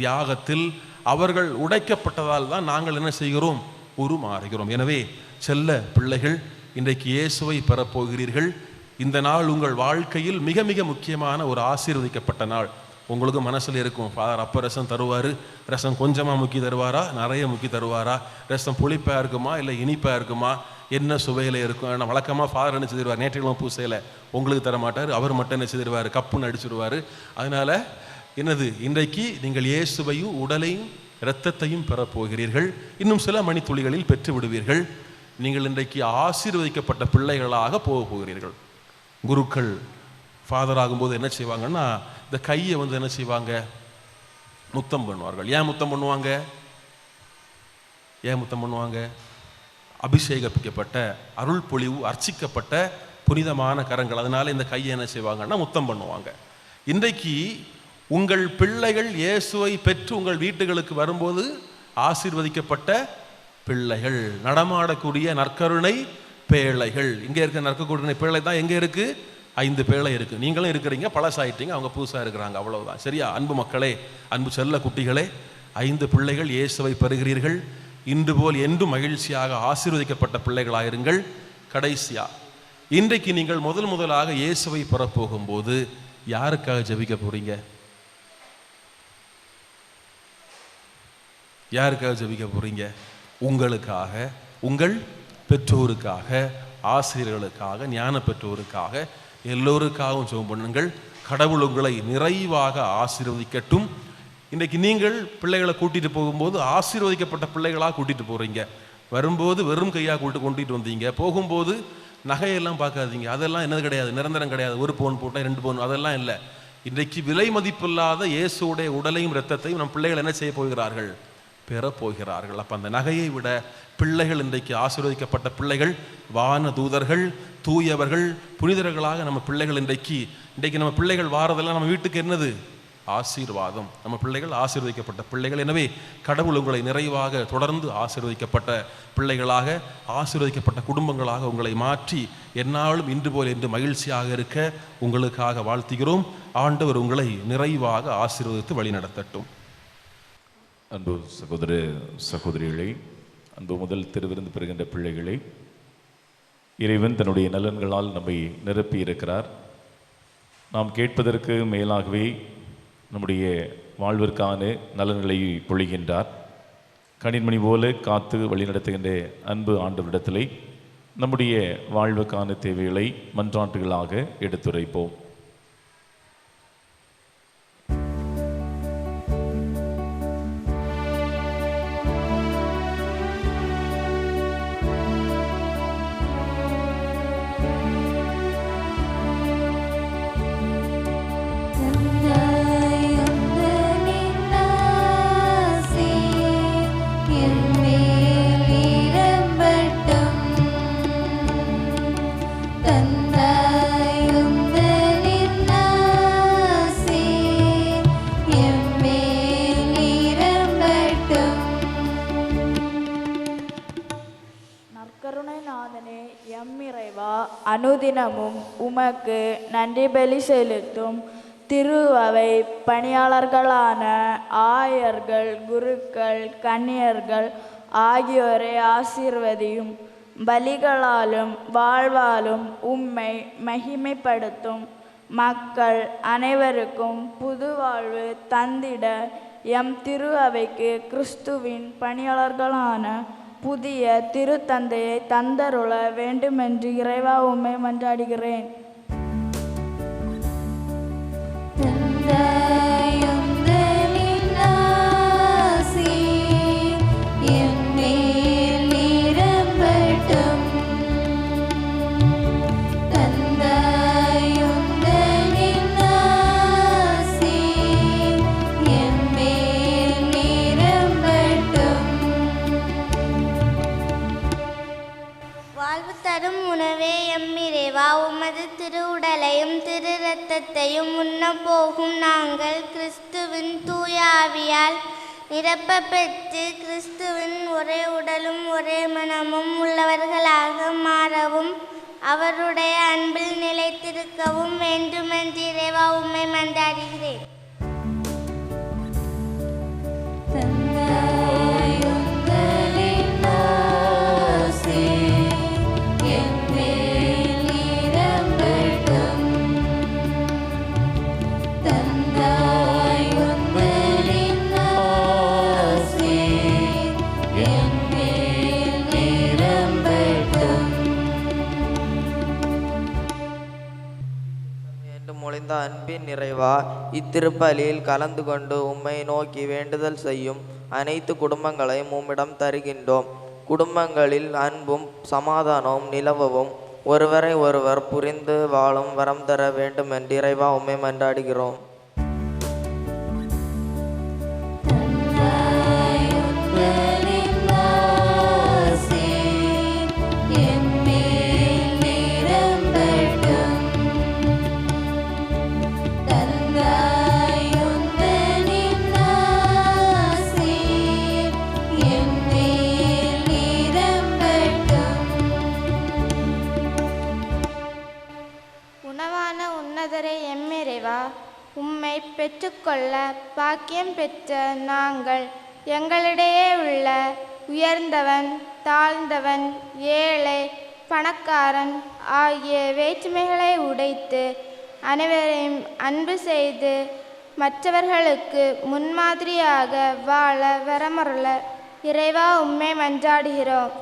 தியாகத்தில் அவர்கள் உடைக்கப்பட்டதால் தான் நாங்கள் என்ன செய்கிறோம், உருமாறுகிறோம். எனவே செல்ல பிள்ளைகள், இன்றைக்கு இயேசுவை பெறப்போகிறீர்கள். இந்த நாள் உங்கள் வாழ்க்கையில் மிக மிக முக்கியமான ஒரு ஆசீர்வதிக்கப்பட்ட நாள். உங்களுக்கு மனசில் இருக்கும், ஃபாதர் அப்போ ரசம் தருவார், ரசம் கொஞ்சமாக முக்கி தருவாரா, நிறைய முக்கி தருவாரா, ரசம் புளிப்பாக இருக்குமா இல்லை இனிப்பாக இருக்குமா, என்ன சுவையில் இருக்கும். ஏன்னா வழக்கமாக ஃபாதர் என்ன செய்திருவார், நேற்றுக்கிழமை பூசையில் உங்களுக்கு தர மாட்டார், அவர் மட்டும் என்ன செய்திருவார், கப்புன்னு அடிச்சிடுவார். அதனால் என்னது, இன்றைக்கு நீங்கள் இயேசுவையும் உடலையும் இரத்தத்தையும் பெறப்போகிறீர்கள். இன்னும் சில மணித்துளிகளில் பெற்று விடுவீர்கள். நீங்கள் இன்றைக்கு ஆசீர்வதிக்கப்பட்ட பிள்ளைகளாக போக போகிறீர்கள். குருக்கள் ஃபாதர் ஆகும்போது என்ன செய்வாங்கன்னா, இந்த கையை என்ன செய்வாங்க, முத்தம் பண்ணுவார்கள். ஏன் முத்தம் பண்ணுவாங்க, ஏன் முத்தம் பண்ணுவாங்க? அபிஷேகிக்கப்பட்ட, அருள் பொழிவு அர்ச்சிக்கப்பட்ட புனிதமான கரங்கள், அதனால இந்த கையை என்ன செய்வாங்கன்னா முத்தம் பண்ணுவாங்க. இன்றைக்கு உங்கள் பிள்ளைகள் இயேசுவை பெற்று உங்கள் வீட்டுகளுக்கு வரும்போது ஆசீர்வதிக்கப்பட்ட பிள்ளைகள், நடமாடக்கூடிய நற்கருணை பேழைகள். இங்கே இருக்க நற்கருணை பேழை தான் எங்கே இருக்குது, 5 பேழை இருக்குது. நீங்களும் இருக்கிறீங்க, பழசாயிட்டீங்க, அவங்க புதுசாக இருக்கிறாங்க, அவ்வளவுதான். சரியா? அன்பு மக்களே, அன்பு செல்ல குட்டிகளே, 5 பிள்ளைகள் இயேசுவை பெறுகிறீர்கள். இன்று போல் என்றும் மகிழ்ச்சியாக ஆசீர்வதிக்கப்பட்ட பிள்ளைகளாயிருங்கள். கடைசியா, இன்றைக்கு நீங்கள் முதலாக இயேசுவை பெறப்போகும்போது யாருக்காக ஜெபிக்க போறீங்க, யாருக்காக ஜெபிக்க போறீங்க? உங்களுக்காக, உங்கள் பெற்றோருக்காக, ஆசிரியர்களுக்காக, ஞான பெற்றோருக்காக, எல்லோருக்காகவும் ஜெபம் பண்ணுங்கள். கடவுள் உங்களை நிறைவாக ஆசீர்வதிக்கட்டும். இன்றைக்கு நீங்கள் பிள்ளைகளை கூட்டிகிட்டு போகும்போது ஆசீர்வதிக்கப்பட்ட பிள்ளைகளாக கூட்டிகிட்டு போகிறீங்க. வரும்போது வெறும் கையாக கொண்டுட்டு வந்தீங்க, போகும்போது நகையெல்லாம் பார்க்காதீங்க, அதெல்லாம் என்னது கிடையாது, நிரந்தரம் கிடையாது. 1 பவுன் போட்டால் 2 பவுன் அதெல்லாம் இல்லை. இன்றைக்கு விலை மதிப்பில்லாத இயேசுடைய உடலையும் இரத்தத்தையும் நம் பிள்ளைகள் என்ன செய்ய போகிறார்கள், பெறப்போகிறார்கள். அப்போ அந்த நகையை விட பிள்ளைகள், இன்றைக்கு ஆசீர்வதிக்கப்பட்ட பிள்ளைகள், வான தூதர்கள், தூயவர்கள், புனிதர்களாக நம்ம பிள்ளைகள் இன்றைக்கு நம்ம பிள்ளைகள் வாரதெல்லாம் நம்ம வீட்டுக்கு என்னது? ஆசீர்வாதம். நம்ம பிள்ளைகள் ஆசீர்வதிக்கப்பட்ட பிள்ளைகள். எனவே கடவுள் உங்களை நிறைவாக தொடர்ந்து ஆசீர்வதிக்கப்பட்ட பிள்ளைகளாக, ஆசீர்வதிக்கப்பட்ட குடும்பங்களாக உங்களை மாற்றி எந்நாளும் இன்று போல் என்று மகிழ்ச்சியாக இருக்க உங்களுக்காக வாழ்த்துகிறோம். ஆண்டவர் உங்களை நிறைவாக ஆசீர்வதித்து வழிநடத்தட்டும். அன்பு சகோதர சகோதரிகளை, அன்பு முதல் திருவிருந்து பெறுகின்ற பிள்ளைகளை, இறைவன் தன்னுடைய நலன்களால் நம்மை நிரப்பி இருக்கிறார். நாம் கேட்பதற்கு மேலாகவே நம்முடைய வாழ்விற்கான நலன்களை பொழிகின்றார். கணின்மணி போல காத்து வழிநடத்துகின்ற அன்பு ஆண்டவரிடத்திலே நம்முடைய வாழ்வுக்கான தேவைகளை மன்றாட்டுகளாக எடுத்துரைப்போம். அனுதினமும் உமக்கு நன்றி பலி செலுத்தும் திருஅவை பணியாளர்களான ஆயர்கள், குருக்கள், கன்னியர்கள் ஆகியோரை ஆசீர்வதியும். பலிகளாலும் வாழ்வாலும் உம்மை மகிமைப்படுத்தும் மக்கள் அனைவருக்கும் புது வாழ்வு தந்திட எம் திரு அவைக்கு கிறிஸ்துவின் பணியாளர்களான புதிய திருத்தந்தையை தந்தருள வேண்டுமென்று இறைவா உம்மை மன்றாடுகிறேன். உமது திருவுடலையும் திரு இரத்தத்தையும் உண்ண போகும் நாங்கள் கிறிஸ்துவின் தூய ஆவியால் நிரப்ப பெற்று கிறிஸ்துவின் ஒரே உடலும் ஒரே மனமும் உள்ளவர்களாக மாறவும் அவருடைய அன்பில் நிலைத்திருக்கவும் வேண்டுமென்று இறைவா உம்மை மன்றாடுகிறேன். அன்பின் நிறைவா, இத்திருப்பலியில் கலந்து கொண்டு உம்மை நோக்கி வேண்டுதல் செய்யும் அனைத்து குடும்பங்களையும் உம்மிடம் தருகின்றோம். குடும்பங்களில் அன்பும் சமாதானமும் நிலவவும் ஒருவரை ஒருவர் புரிந்து வாழும் வரம் தர வேண்டும் என்று இறைவா உம்மை மன்றாடுகிறோம். உம்மை பெற்றுக்கொள்ள பாக்கியம் பெற்ற நாங்கள் எங்களிடையே உள்ள உயர்ந்தவன், தாழ்ந்தவன், ஏழை, பணக்காரன் ஆகிய வேற்றுமைகளை உடைத்து அனைவரையும் அன்பு செய்து மற்றவர்களுக்கு முன்மாதிரியாக வாழ வரமருள இறைவா உம்மை மன்றாடுகிறோம்.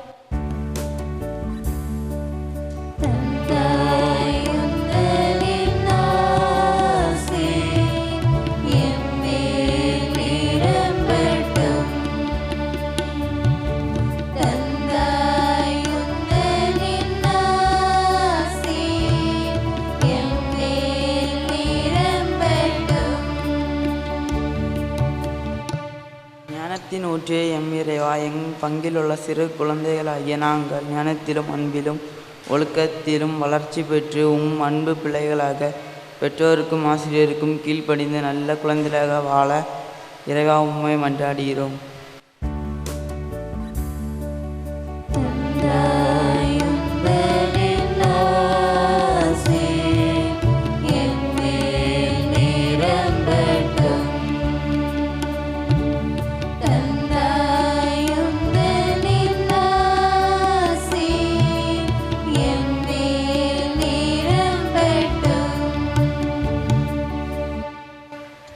ஞானத்தின் ஊற்றே எம் இறைவா, எங் பங்கிலுள்ள சிறு குழந்தைகளாகிய நாங்கள் ஞானத்திலும் அன்பிலும் ஒழுக்கத்திலும் வளர்ச்சி பெற்று அன்பு பிள்ளைகளாக பெற்றோருக்கும் ஆசிரியருக்கும் கீழ்ப்படிந்து நல்ல குழந்தைகளாக வாழ இறைவா உம்மை மன்றாடுகிறோம்.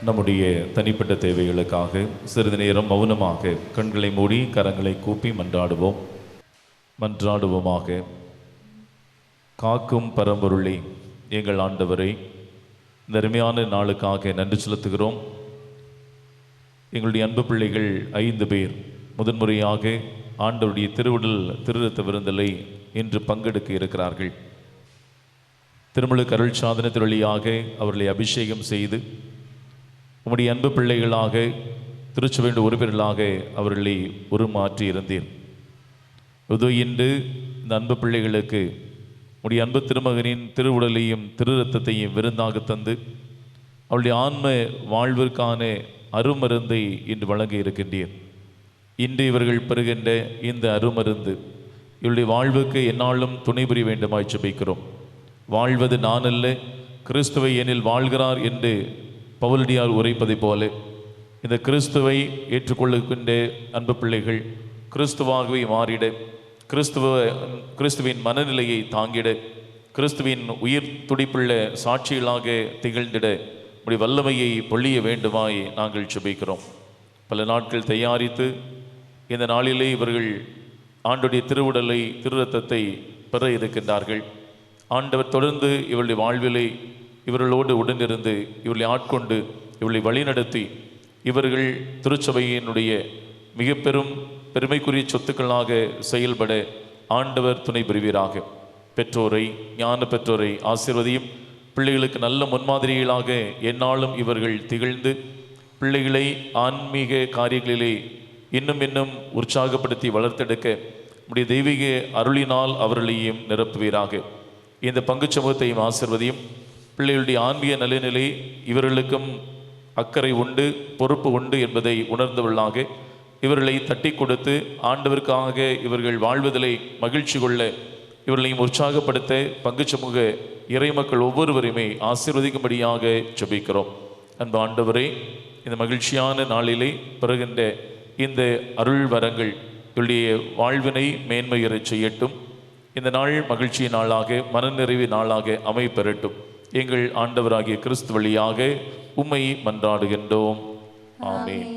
நம்முடைய தனிப்பட்ட தேவைகளுக்காக சிறிது நேரம் மௌனமாக கண்களை மூடி கரங்களை கூப்பி மன்றாடுவோமாக. காக்கும் பரம்பொருளே, எங்கள் ஆண்டவரை, இந்த அருமையான நாளுக்காக நன்றி செலுத்துகிறோம். எங்களுடைய அன்பு பிள்ளைகள் 5 பேர் முதன்முறையாக ஆண்டவருடைய திருவுடல் திருரத்த விருந்தலை இன்று பங்கெடுக்க இருக்கிறார்கள். திருமுழுக்கு அருள் சாதனத்தின் வழியாக அவர்களை அபிஷேகம் செய்து உம்முடைய அன்பு பிள்ளைகளாக திருச்சபையின் உறுப்பினர்களாக அவர்களை உருமாற்றி இருந்தீர். இன்று இந்த அன்பு பிள்ளைகளுக்கு உடைய அன்பு திருமகனின் திருவுடலையும் திரு ரத்தத்தையும் விருந்தாக தந்து அவருடைய ஆன்ம வாழ்விற்கான அருமருந்தை இன்று வழங்க இருக்கின்றீர். இன்று இவர்கள் பெறுகின்ற இந்த அருமருந்து இவருடைய வாழ்வுக்கு எந்நாளும் துணை புரிய வேண்டுமாய் ஜெபிக்கிறோம். வாழ்வது நான் அல்ல, கிறிஸ்துவை என்னில் வாழ்கிறார் என்று பவுலடியார் உரைப்பதைப் போல இந்த கிறிஸ்துவை ஏற்றுக்கொள்ளுகின்ற அன்பு பிள்ளைகள் கிறிஸ்துவாகவே மாறிட, கிறிஸ்துவின் மனநிலையை தாங்கிட, கிறிஸ்துவின் உயிர் துடிப்புள்ள சாட்சிகளாக திகழ்ந்திட இப்படி வல்லமையை பொழிய வேண்டுமாய் நாங்கள் ஜெபிக்கிறோம். பல நாட்கள் தயாரித்து இந்த நாளிலே இவர்கள் ஆண்டுடைய திருவுடலை திரு ரத்தத்தை பெற இருக்கின்றார்கள். ஆண்டவர் தொடர்ந்து இவருடைய வாழ்விலை இவர்களோடு உடனிருந்து இவர்களை ஆட்கொண்டு இவர்களை வழிநடத்தி இவர்கள் திருச்சபையினுடைய மிக பெருமைக்குரிய சொத்துக்களாக செயல்பட ஆண்டவர் துணை புரிவீராக. பெற்றோரை, ஞான பெற்றோரை ஆசீர்வதியும். பிள்ளைகளுக்கு நல்ல முன்மாதிரிகளாக எந்நாளும் இவர்கள் திகழ்ந்து பிள்ளைகளை ஆன்மீக காரியங்களிலே இன்னும் உற்சாகப்படுத்தி வளர்த்தெடுக்க உடைய தெய்வீக அருளினால் அவர்களையும் நிரப்புவீராக. இந்த பங்கு சமூகத்தையும் ஆசீர்வதியும். பிள்ளைகளுடைய ஆன்மீக நலனிலை இவர்களுக்கும் அக்கறை உண்டு, பொறுப்பு உண்டு என்பதை உணர்ந்தவர்களாக இவர்களை தட்டி கொடுத்து ஆண்டவருக்காக இவர்கள் வாழ்வதிலை மகிழ்ச்சி கொள்ள இவர்களையும் உற்சாகப்படுத்த பங்கு சமூக இறைமக்கள் ஒவ்வொருவரையுமே ஆசீர்வதிக்கும்படியாக ஜெபிக்கிறோம். அன்பு ஆண்டவரே, இந்த மகிழ்ச்சியான நாளிலே பிறகின்ற இந்த அருள் வரங்கள் இவருடைய வாழ்வினை மேன்மையறச் செய்யட்டும். இந்த நாள் மகிழ்ச்சியின் நாளாக, மனநிறைவு நாளாக அமைப்பெறட்டும். எங்கள் ஆண்டவராகிய கிறிஸ்து வழியாக உம்மை மன்றாடுகின்றோம். ஆமென்.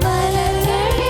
மலர்களே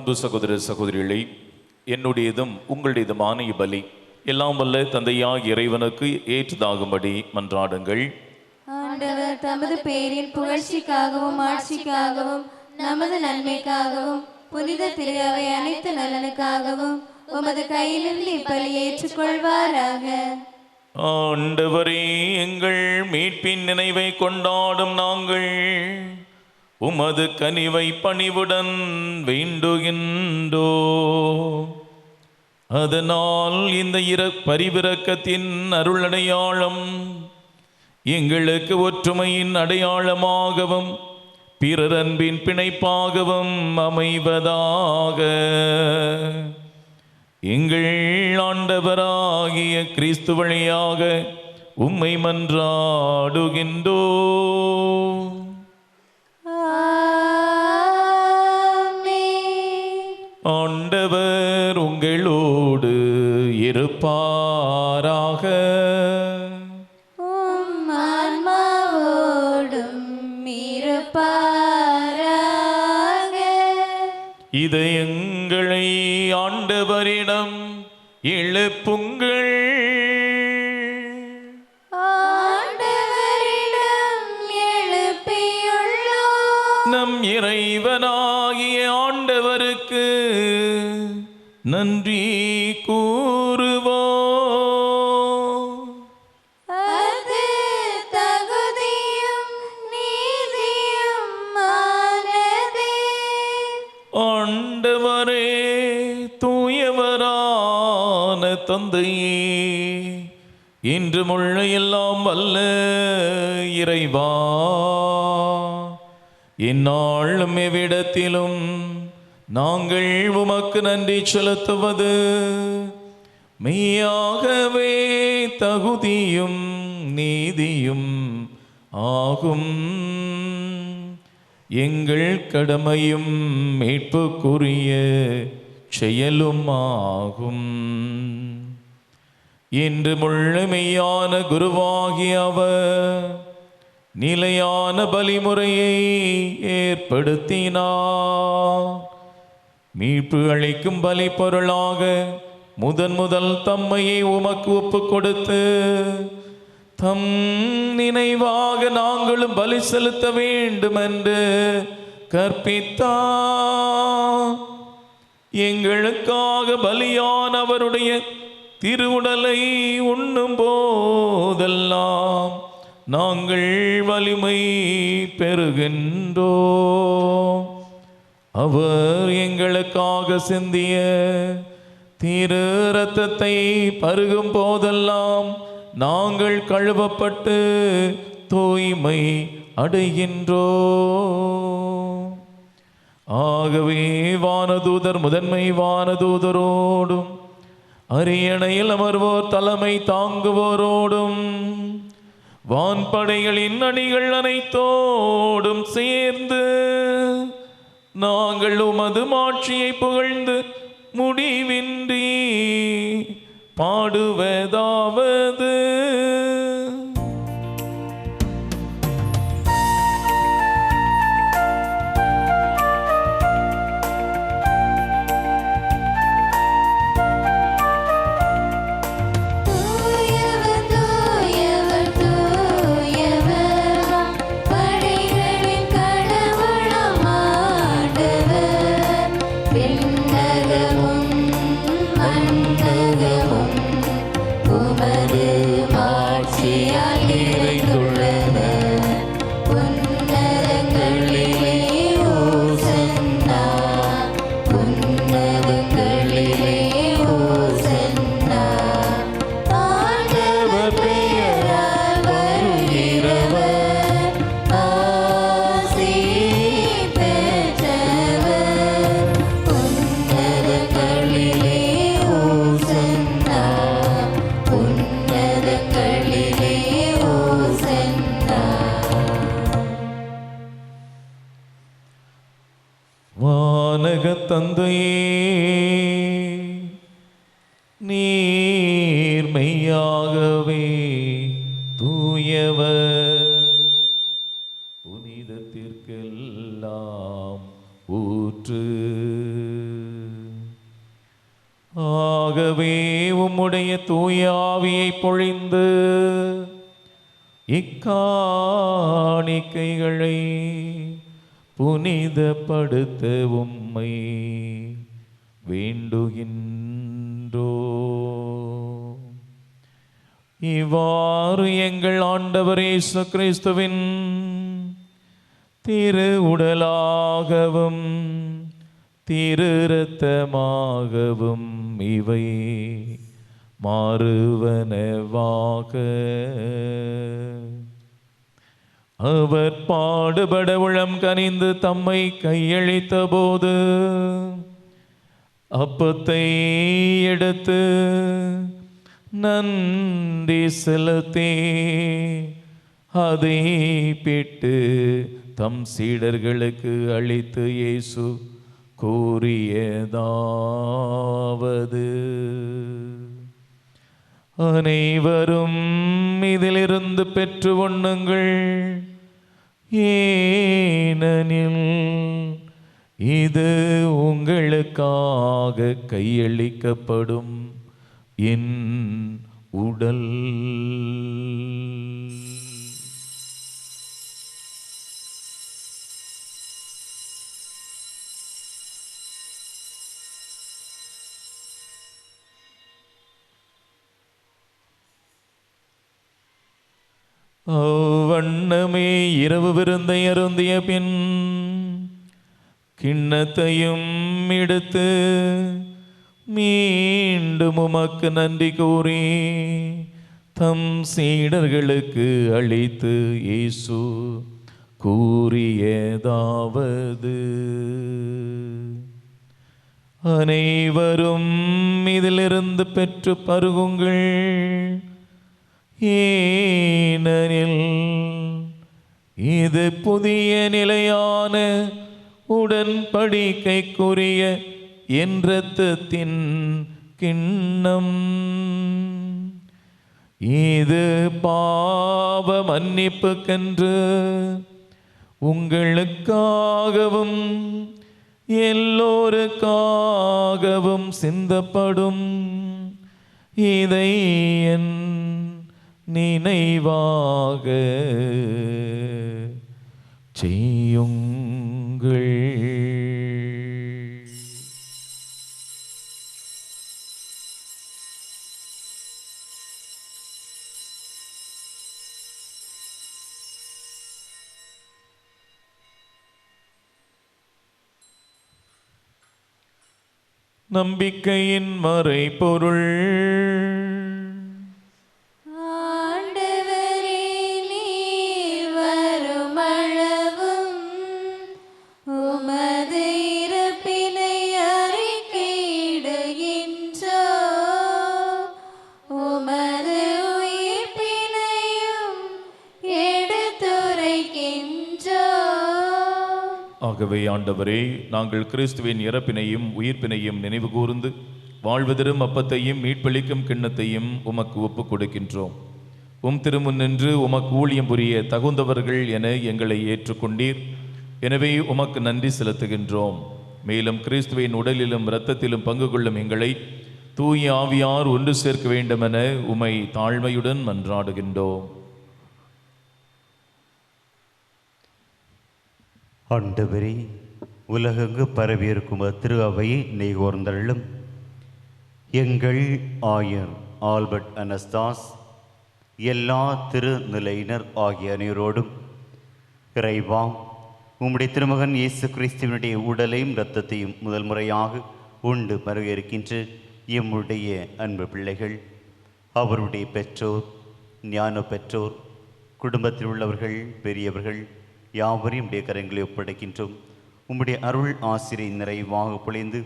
அன்பு சகோதர சகோதரிகளை, என்னுடையதும் உங்களுடையதுமான இப்பலி எல்லாம் வல்ல தந்தையாகிய இறைவனுக்கு ஏற்றதாகும்படி மன்றாடுங்கள். ஆண்டவர் தமது பேரின் புகழ்ச்சிக்காகவும் ஆட்சிக்காகவும் நமது நன்மைக்காகவும் புனித திரு அவை அனைத்து நலனுக்காகவும் உமது கையிலிருந்து இப்பலி ஏற்றுக்கொள்வாராக. ஆண்டவரே, எங்கள் மீட்பின் நினைவை கொண்டாடும் நாங்கள் உமது கனிவை பணிவுடன் வேண்டுகின்றோ. அதனால் இந்த பரிவிரக்கத்தின் அருள் அடையாளம் எங்களுக்கு ஒற்றுமையின் அடையாளமாகவும் பிறர் அன்பின் பிணைப்பாகவும் அமைவதாக. எங்கள் ஆண்டவராகிய கிறிஸ்து வழியாக உம்மை மன்றாடுகின்றோ. ஆண்டவர் உங்களோடு இருப்பாராக. இதயங்களை ஆண்டவரிடம் எழுப்புங்கள். நம் இறைவனாகிய ஆண்டவருக்கு நன்றி கூறுவோம். ஆண்டவரே, தூயவரான தந்தையே, இன்றுமுள்ள எல்லாம் வல்ல இறைவா, இந்நாளும் எவ்விடத்திலும் நாங்கள் உமக்கு நன்றி செலுத்துவது மெய்யாகவே தகுதியும் நீதியும் ஆகும். எங்கள் கடமையும் மீட்புக்குரிய செயலும் ஆகும். இன்று முழுமையான குருவாகிய அவர் நிலையான பலிமுறையை ஏற்படுத்தினார். மீட்பு அளிக்கும் பலி பொருளாக முதல் தம்மையை உமக்கு ஒப்பு கொடுத்து தம் நினைவாக நாங்களும் பலி செலுத்த வேண்டும் என்று கற்பித்தார். எங்களுக்காக பலியான அவருடைய திருவுடலை உண்ணும் போதெல்லாம் நாங்கள் வலிமை பெறுகின்றோம். அவர் எங்களுக்காக சிந்திய திரு இரத்தத்தை பருகும் போதெல்லாம் நாங்கள் கழுவப்பட்டு தூய்மை அடைகின்றோம். ஆகவே வானதூதர் முதன்மை வானதூதரோடும் அரியணையில் அமர்வோர் தலைமை தாங்குவோரோடும் வான்படைகளின் அணிகள் அனைத்தோடும் சேர்ந்து நாங்கள் உமது மாட்சியை புகழ்ந்து முடிவின்றி பாடுவதாவது: தந்தையே, நீர் மெய்யாகவே தூயவர், புனிதத்திற்கெல்லாம் ஊற்று. உம்முடைய தூய ஆவியை பொழிந்து இக்காணிக்கைகளை புனிதப்படுத்த உம்மை வேண்டுகின்றோ. இவ்வாறு எங்கள் ஆண்டவர் இயேசு கிறிஸ்துவின் திரு உடலாகவும் திரு இரத்தமாகவும் இவை மாறுவனவாக. அவர் பாடுபட உளம் கனிந்து தம்மை கையளித்த போது அப்பத்தை எடுத்து நன்றி செலுத்தி அதை பிட்டு தம் சீடர்களுக்கு அளித்து இயேசு கூறியதாவது: அனைவரும் இதிலிருந்து பெற்று உண்ணுங்கள், ஏனெனில் இது உங்களுக்காக கையளிக்கப்படும் என் உடல். அவ்வண்ணமே இரவு விருந்தை அருந்திய பின் கிண்ணத்தையும் எடுத்து மீண்டும் உமக்கு நன்றி கூறி தம் சீடர்களுக்கு அளித்து இயேசு கூறியதாவது: அனைவரும் இதிலிருந்து பெற்று பருகுங்கள், ஏனெனில் இது புதிய நிலையான உடன்படிக்கைக்குரிய என் இரத்தத்தின் கிண்ணம். இது பாவ மன்னிப்புக்கென்று உங்களுக்காகவும் எல்லோருக்காகவும் சிந்தப்படும். இதை என் நினைவாக செய்யுங்கள். நம்பிக்கையின் மறைபொருள். ஆகவே ஆண்டவரே, நாங்கள் கிறிஸ்துவின் இறப்பினையும் உயிர்ப்பினையும் நினைவு கூர்ந்து வாழ்வதரும் அப்பத்தையும் மீட்பளிக்கும் கிண்ணத்தையும் உமக்கு ஒப்புக் கொடுக்கின்றோம். திருமுன் நின்று உமக்கு ஊழியம் புரிய தகுந்தவர்கள் என எங்களை ஏற்றுக்கொண்டீர். எனவே உமக்கு நன்றி செலுத்துகின்றோம். மேலும் கிறிஸ்துவின் உடலிலும் இரத்தத்திலும் பங்கு கொள்ளும் எங்களை தூய ஆவியார் ஒன்று சேர்க்க வேண்டுமென உமை தாழ்மையுடன் மன்றாடுகின்றோம். ஆண்டவரே, உலகெங்கு பரவியிருக்கும் திரு அவையை நெய்கோர்ந்தள்ளும். எங்கள் ஆயர் ஆல்பர்ட் அனஸ்தாஸ், எல்லா திருநிலையினர் ஆகிய அனைவரோடும் இறைவா, உம்முடைய திருமகன் இயேசு கிறிஸ்துவனுடைய உடலையும் இரத்தத்தையும் முதல் முறையாக உண்டு பருக இருக்கின்ற எம்முடைய அன்பு பிள்ளைகள், அவருடைய பெற்றோர், ஞான பெற்றோர், குடும்பத்தில் உள்ளவர்கள், பெரியவர்கள் யாவரையும் உடைய கரங்களை ஒப்படைக்கின்றோம். உம்முடைய அருள் ஆசிரியை நிறைவாக பொழிந்து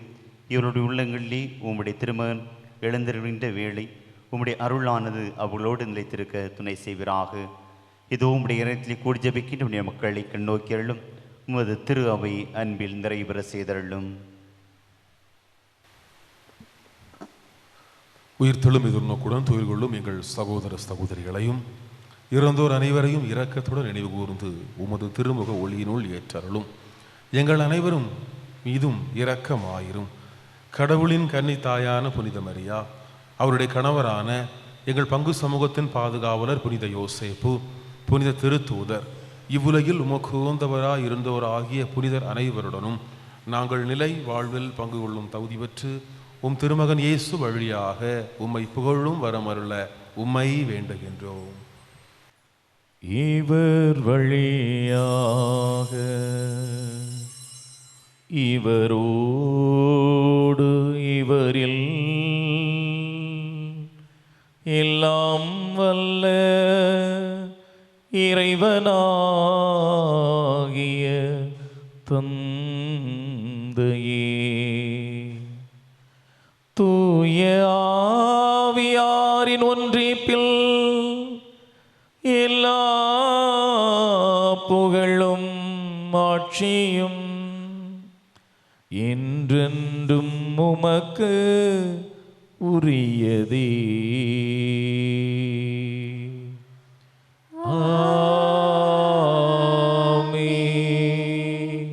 இவருடைய உள்ளங்களிலே உம்முடைய திருமகன் எழுந்திருக்கின்ற வேளை உம்முடைய அருளானது அவர்களோடு நிலைத்திருக்க துணை செய்வீராக. இதோ உம்முடைய இடத்திலே கூடி ஜபிக்கின்ற உடைய மக்களை கண்ணோக்கி அருளும். உமது திரு அவை அன்பில் நிறைவேற செய்தருளும். உயிர்த்தெழும் எதிர்நோக்குடன் துயில் கொள்ளும் எங்கள் சகோதர சகோதரிகளையும் இறந்தோர் அனைவரையும் இரக்கத்துடன் நினைவு கூர்ந்து உமது திருமுக ஒளியினுள் ஏற்றருளும். எங்கள் அனைவரும் மீதும் இரக்கமாயிரும். கடவுளின் கன்னி தாயான புனித மரியா, அவருடைய கணவரான எங்கள் பங்கு சமூகத்தின் பாதுகாவலர் புனித யோசேப்பு, புனித திருத்தூதர், இவ்வுலகில் உமக்கு உகந்தவராய் இருந்தவராகிய புனிதர் அனைவருடனும் நாங்கள் நிலை வாழ்வில் பங்கு கொள்ளும் தகுதி பெற்று உம் திருமகன் இயேசு வழியாக உம்மை புகழும் வரமருள உம்மை வேண்டுகின்றோம். இவர் வழியாக இவரோடு இவரில் எல்லாம் வல்ல இறைவனாகிய தந்தையே, தூய ஆவியாரின் ஒன்றிப்பில் எல்லா புகழும் ஆட்சியும் என்றென்றும் உமக்கு உரியதே. ஆமென்.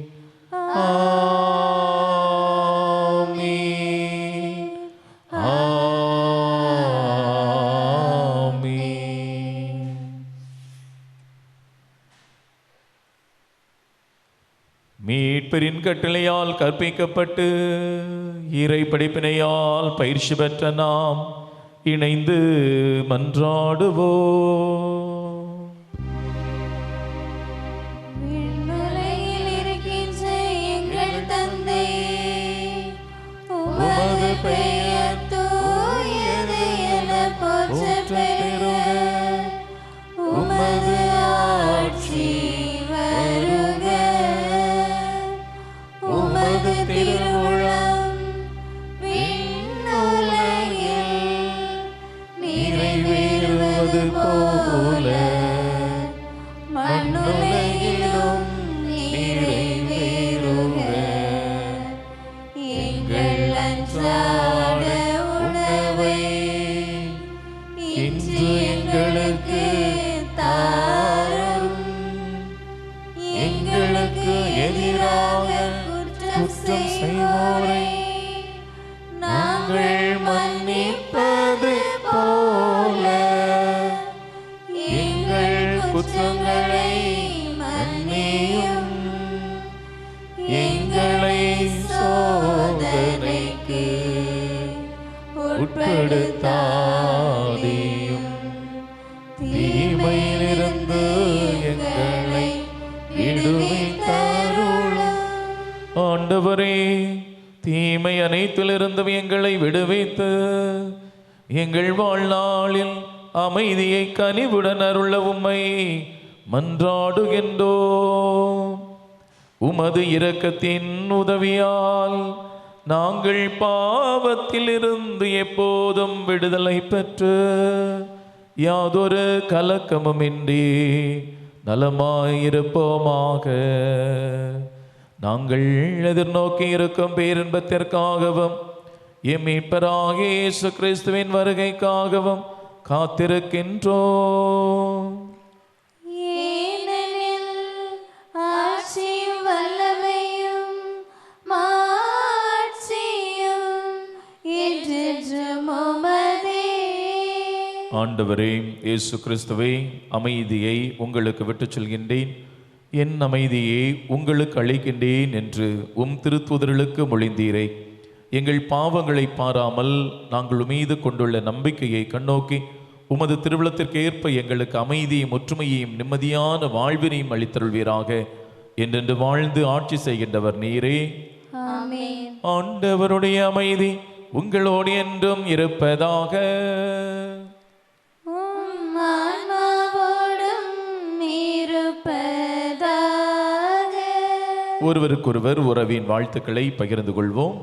ஆமென். ஆமென். மீட்பரின் கட்டளையால் கற்பிக்கப்பட்டு இறை படிப்பினையால் பயிற்சி பெற்ற நாம் இணைந்து மன்றாடுவோம். விண்ணுலகில் இருக்கின்ற எங்கள் தந்தையே, உமது பெயர் தூயது என போற்றப் பெறுக. உமது ஆட்சி வருக. உமது திருவுளம் விண்ணுலகில் நிறைவேறுவது போல மண்ணுலகிலும் நிறைவேறுக. எங்கள் அன்றாட உணவை இன்று எங்களுக்கு தாரும். எங்களுக்கு எதிராக குற்றம் செய்வோரை நாங்கள் மன்னிப்பது போல எங்கள் குற்றங்களை மன்னியும். எங்களை சோதனைக்கு உட்படுத்தாதேயும், தீமையிலிருந்து எங்களை விடுவித்தருளும். ஆண்டவரே, தீமை அனைத்திலிருந்தும் எங்களை விடுவித்து எங்கள் வாழ்நாளில் அமைதியை கனிவுடன் அருள உம்மை மன்றாடுகின்றோம். உமது இரக்கத்தின் உதவியால் நாங்கள் பாவத்திலிருந்து எப்போதும் விடுதலை பெற்று யாதொரு கலக்கமுமின்றி நலமாயிருப்போமாக. நாங்கள் எதிர்நோக்கி இருக்கும் பேரின்பத்திற்காகவும் எம் மீட்பராகிய இயேசு கிறிஸ்துவின் வருகைக்காகவும் காத்திருக்கின்றோம். ஏனெனில் ஆட்சியும் வல்லமையும் மாட்சியும் என்றென்றும் உமதே. ஆண்டவரே இயேசு கிறிஸ்துவே, அமைதியை உங்களுக்கு விட்டுச் செல்கின்றேன், என் அமைதியை உங்களுக்கு அளிக்கின்றேன் என்று உம் திருத்தூதர்களுக்கு மொழிந்தீரே. எங்கள் பாவங்களை பாராமல் நாங்கள் மீது கொண்டுள்ள நம்பிக்கையை கண்ணோக்கி உமது திருவிழத்திற்கு ஏற்ப எங்களுக்கு அமைதியும் ஒற்றுமையையும் நிம்மதியான வாழ்வினையும் அளித்தருள்வீராக. என்றென்று வாழ்ந்து ஆட்சி செய்கின்றவர் நீரே. ஆமென். ஆண்டவருடைய அமைதி உங்களோடு என்றும் இருப்பதாக. உம் ஆன்மாவோடும் இருப்பதாக. ஒருவருக்கொருவர் உறவின் வாழ்த்துக்களை பகிர்ந்து கொள்வோம்.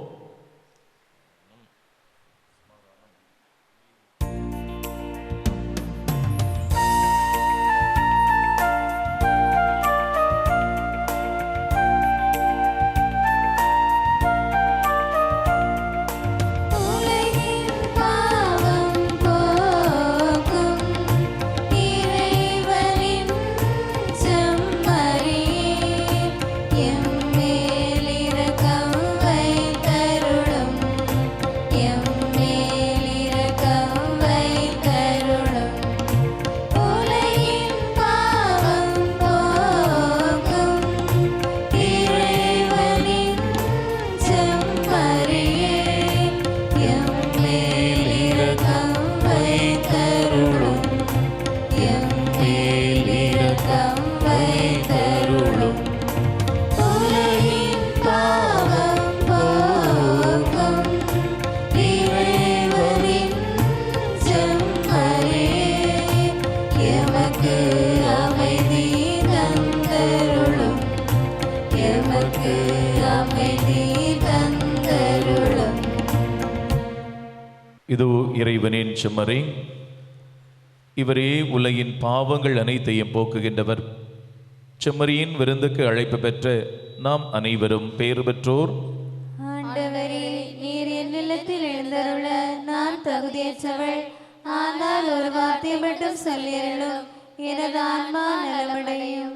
எம்மேலிரக்கம் வைத்தருளும். இதோ இறைவனின் செம்மறே, இவரே உலகின் பாவங்கள் அனைத்தையும் போக்குகின்றவர். செம்மறியின் விருந்துக்கு அழைப்பு பெற்ற நாம் அனைவரும் பேறு பெற்றோர். ஆண்டவரே, நீர் என் நிலத்தில் எழுந்தருள நான் தகுதியற்றவள். ஆனால் ஒரு வார்த்தை மட்டும் சொல்லியருளும், எனது ஆன்மா நலமடையும்.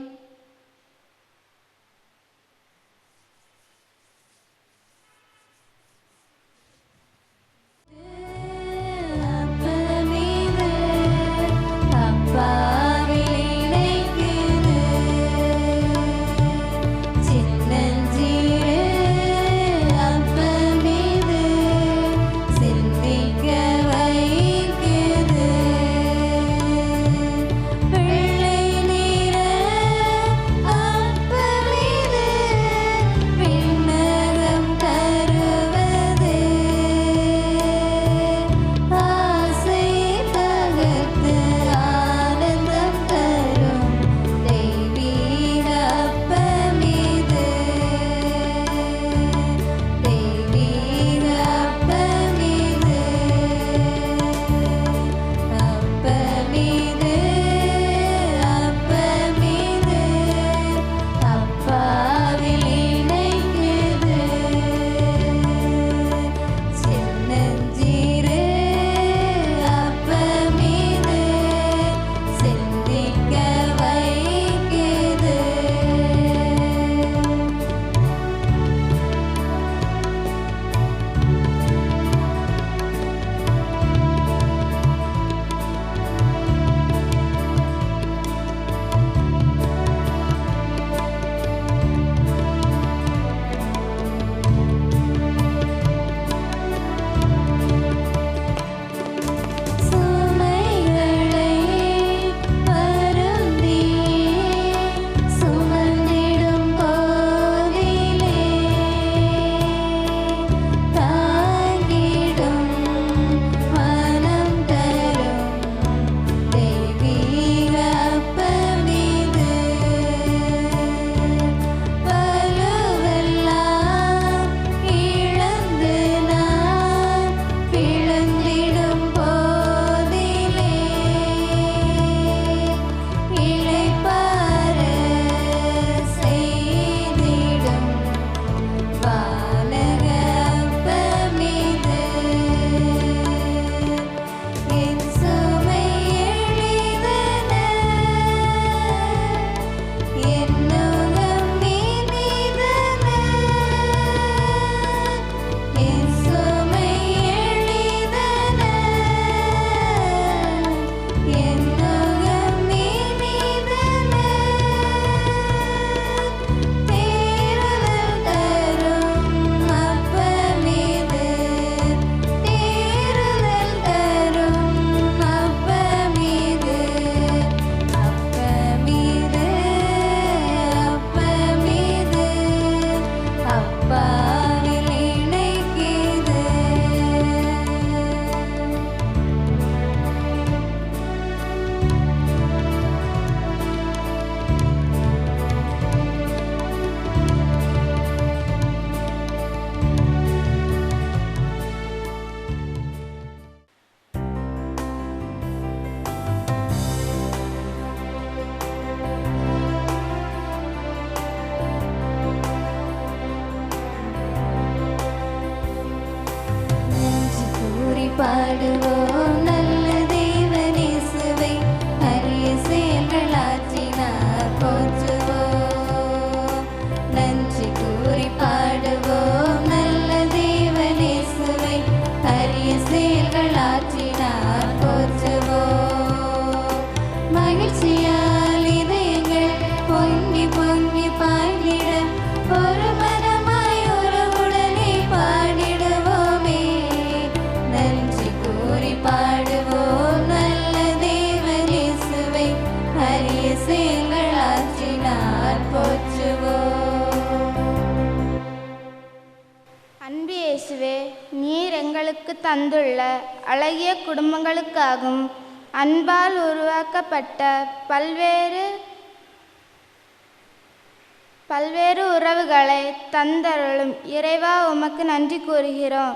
பாடுவோம் நல்ல தேவனேசுவை, அரிய செயல்களாற்றினார் போற்றுவோம். நன்றி கூறி பாடுவோம் நல்ல தேவனேசுவை, அரிய செயல்களாற்றினார் போற்றுவோம். மகிழ்ச்சியால் இதயங்கள் பொங்கி பொங்கி பாய்ந்திட ஒரு மனமாய் உறவுடனே பாடிடுவோமே. நன்றி கூறி பாடுவோம் நல்ல தேவனேசுவை, அரிய செயல்களாற்றினார் போற்றுவோம். அன்பு இயேசுவே, நீர் எங்களுக்கு தந்துள்ள அழகிய குடும்பங்களுக்காகவும் அன்பால் உருவாக்கப்பட்ட பல்வேறு உறவுகளை தந்தருளும் இறைவா, உமக்கு நன்றி கூறுகிறோம்.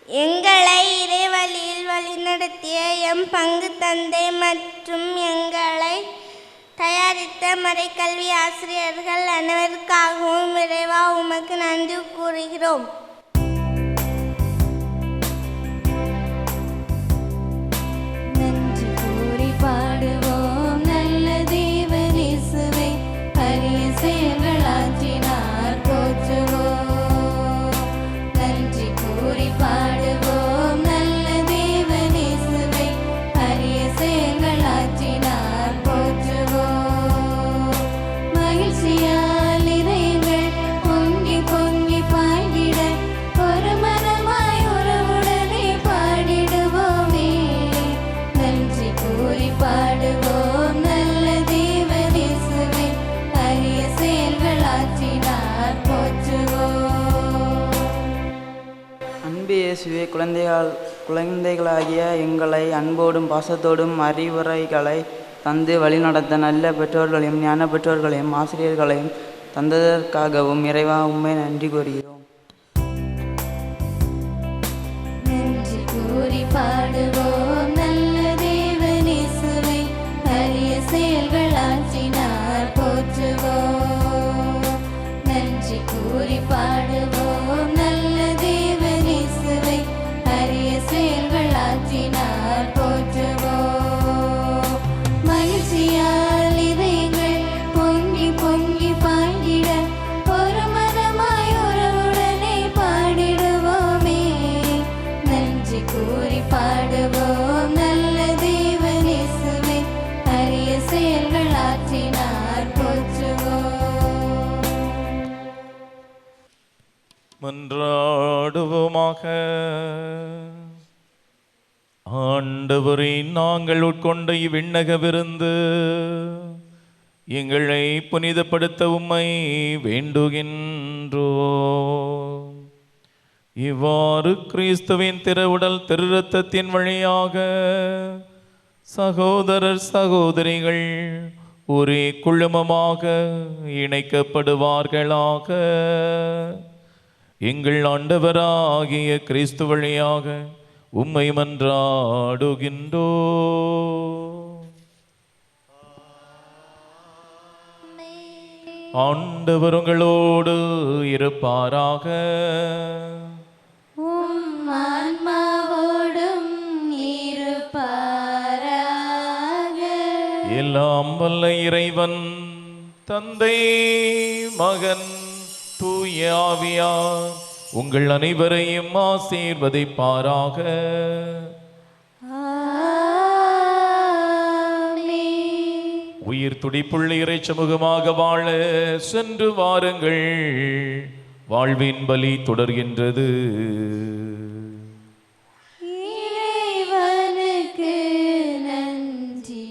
எங்களை இறைவழியில் வழிநடத்திய எம் பங்கு தந்தை மற்றும் எங்களை தயாரித்த மறைக்கல்வி ஆசிரியர்கள் அனைவருக்காகவும் இறைவா உமக்கு நன்றி கூறுகிறோம். நன்றி கூறி பாடுவோம் நல்ல தேவன் இயேசுவை, அரிய செயல்களாற்றினார் போற்றுவோம். நன்றி கூறி பாடுவோம் நல்ல தேவன் இயேசுவை, அரிய செயல்களாற்றினார் போற்றுவோம். மகிழ்ச்சியால் இதயங்கள் பொங்கி பொங்கி பாடிட ஒரு மனமாய் உறவுடனே பாடிடுவோமே. நன்றி கூறி பாடுவோம் நல்ல தேவன் இயேசுவை, அரிய செயல்களாற்றினார் போற்றுவோம். அன்பு இயேசுவே, குழந்தைகளாகிய எங்களை அன்போடும் பாசத்தோடும் அறிவுரைகளை தந்து வழிநடத்த நல்ல பெற்றோர்களையும் ஞான பெற்றோர்களையும் ஆசிரியர்களையும் தந்ததற்காகவும் இறைவா உம்மை நன்றி கூறுகிறோம். நன்றி கூறி பாடுவோம் நல்ல தேவன் இயேசுவை, அரிய செயல்களாற்றினார் போற்றுவோம். நன்றி கூறி பாடுவோம் நல்ல தேவன் இயேசுவை, அரிய செயல்களாற்றினார் போற்றுவோம். மகிழ்ச்சியால் இதயங்கள் பொங்கி பொங்கி பாடிட ஒரு மனமாய் உறவுடனே பாடிடுவோமே. நன்றி கூறி பாடுவோம் நல்ல தேவன் இயேசுவை, அரிய செயல்களாற்றினார் போற்றுவோம். மன்றாடுவோமாக. ஆண்டவரே, நாங்கள் உட்கொண்ட இவ்விண்ணக விருந்து எங்களை புனிதப்படுத்த உம்மை வேண்டுகின்றோம். இவ்வாறு கிறிஸ்துவின் திருவுடல் திரு இரத்தத்தின் வழியாக சகோதரர் சகோதரிகள் ஒரே குழுமமாக இணைக்கப்படுவார்களாக. எங்கள் ஆண்டவராகிய கிறிஸ்து வழியாக உம்மை மன்றாடுகின்றோம். ஆண்டவர் உங்களோடு இருப்பாராக. உம் ஆன்மாவோடும் இருப்பாராக. எல்லாம் வல்ல இறைவன் தந்தை மகன் தூய ஆவியார் உங்கள் அனைவரையும் ஆசீர்வதிப்பாராக. உயிர் துடிப்புள்ள இறை சமூகமாக வாழ சென்று வாருங்கள். வாழ்வின் பலி தொடர்கின்றது. இறைவனுக்கு நன்றி.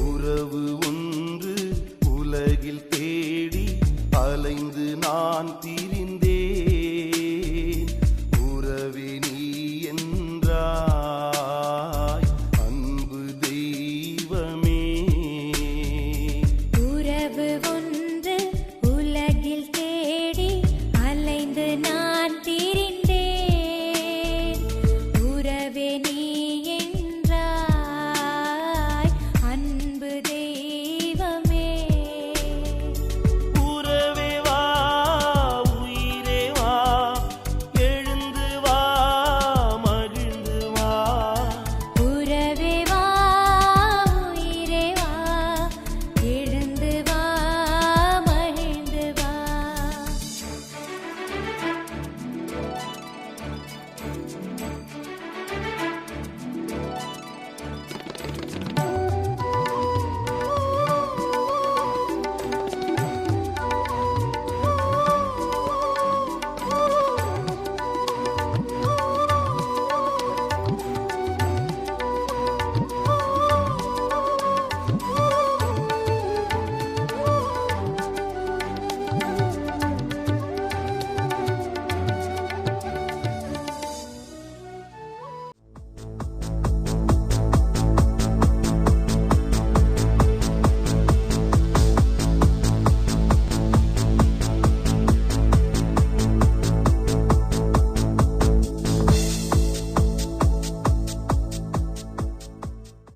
உறவு ஒன்று உலகில் தேடி அலைந்து நான் திரி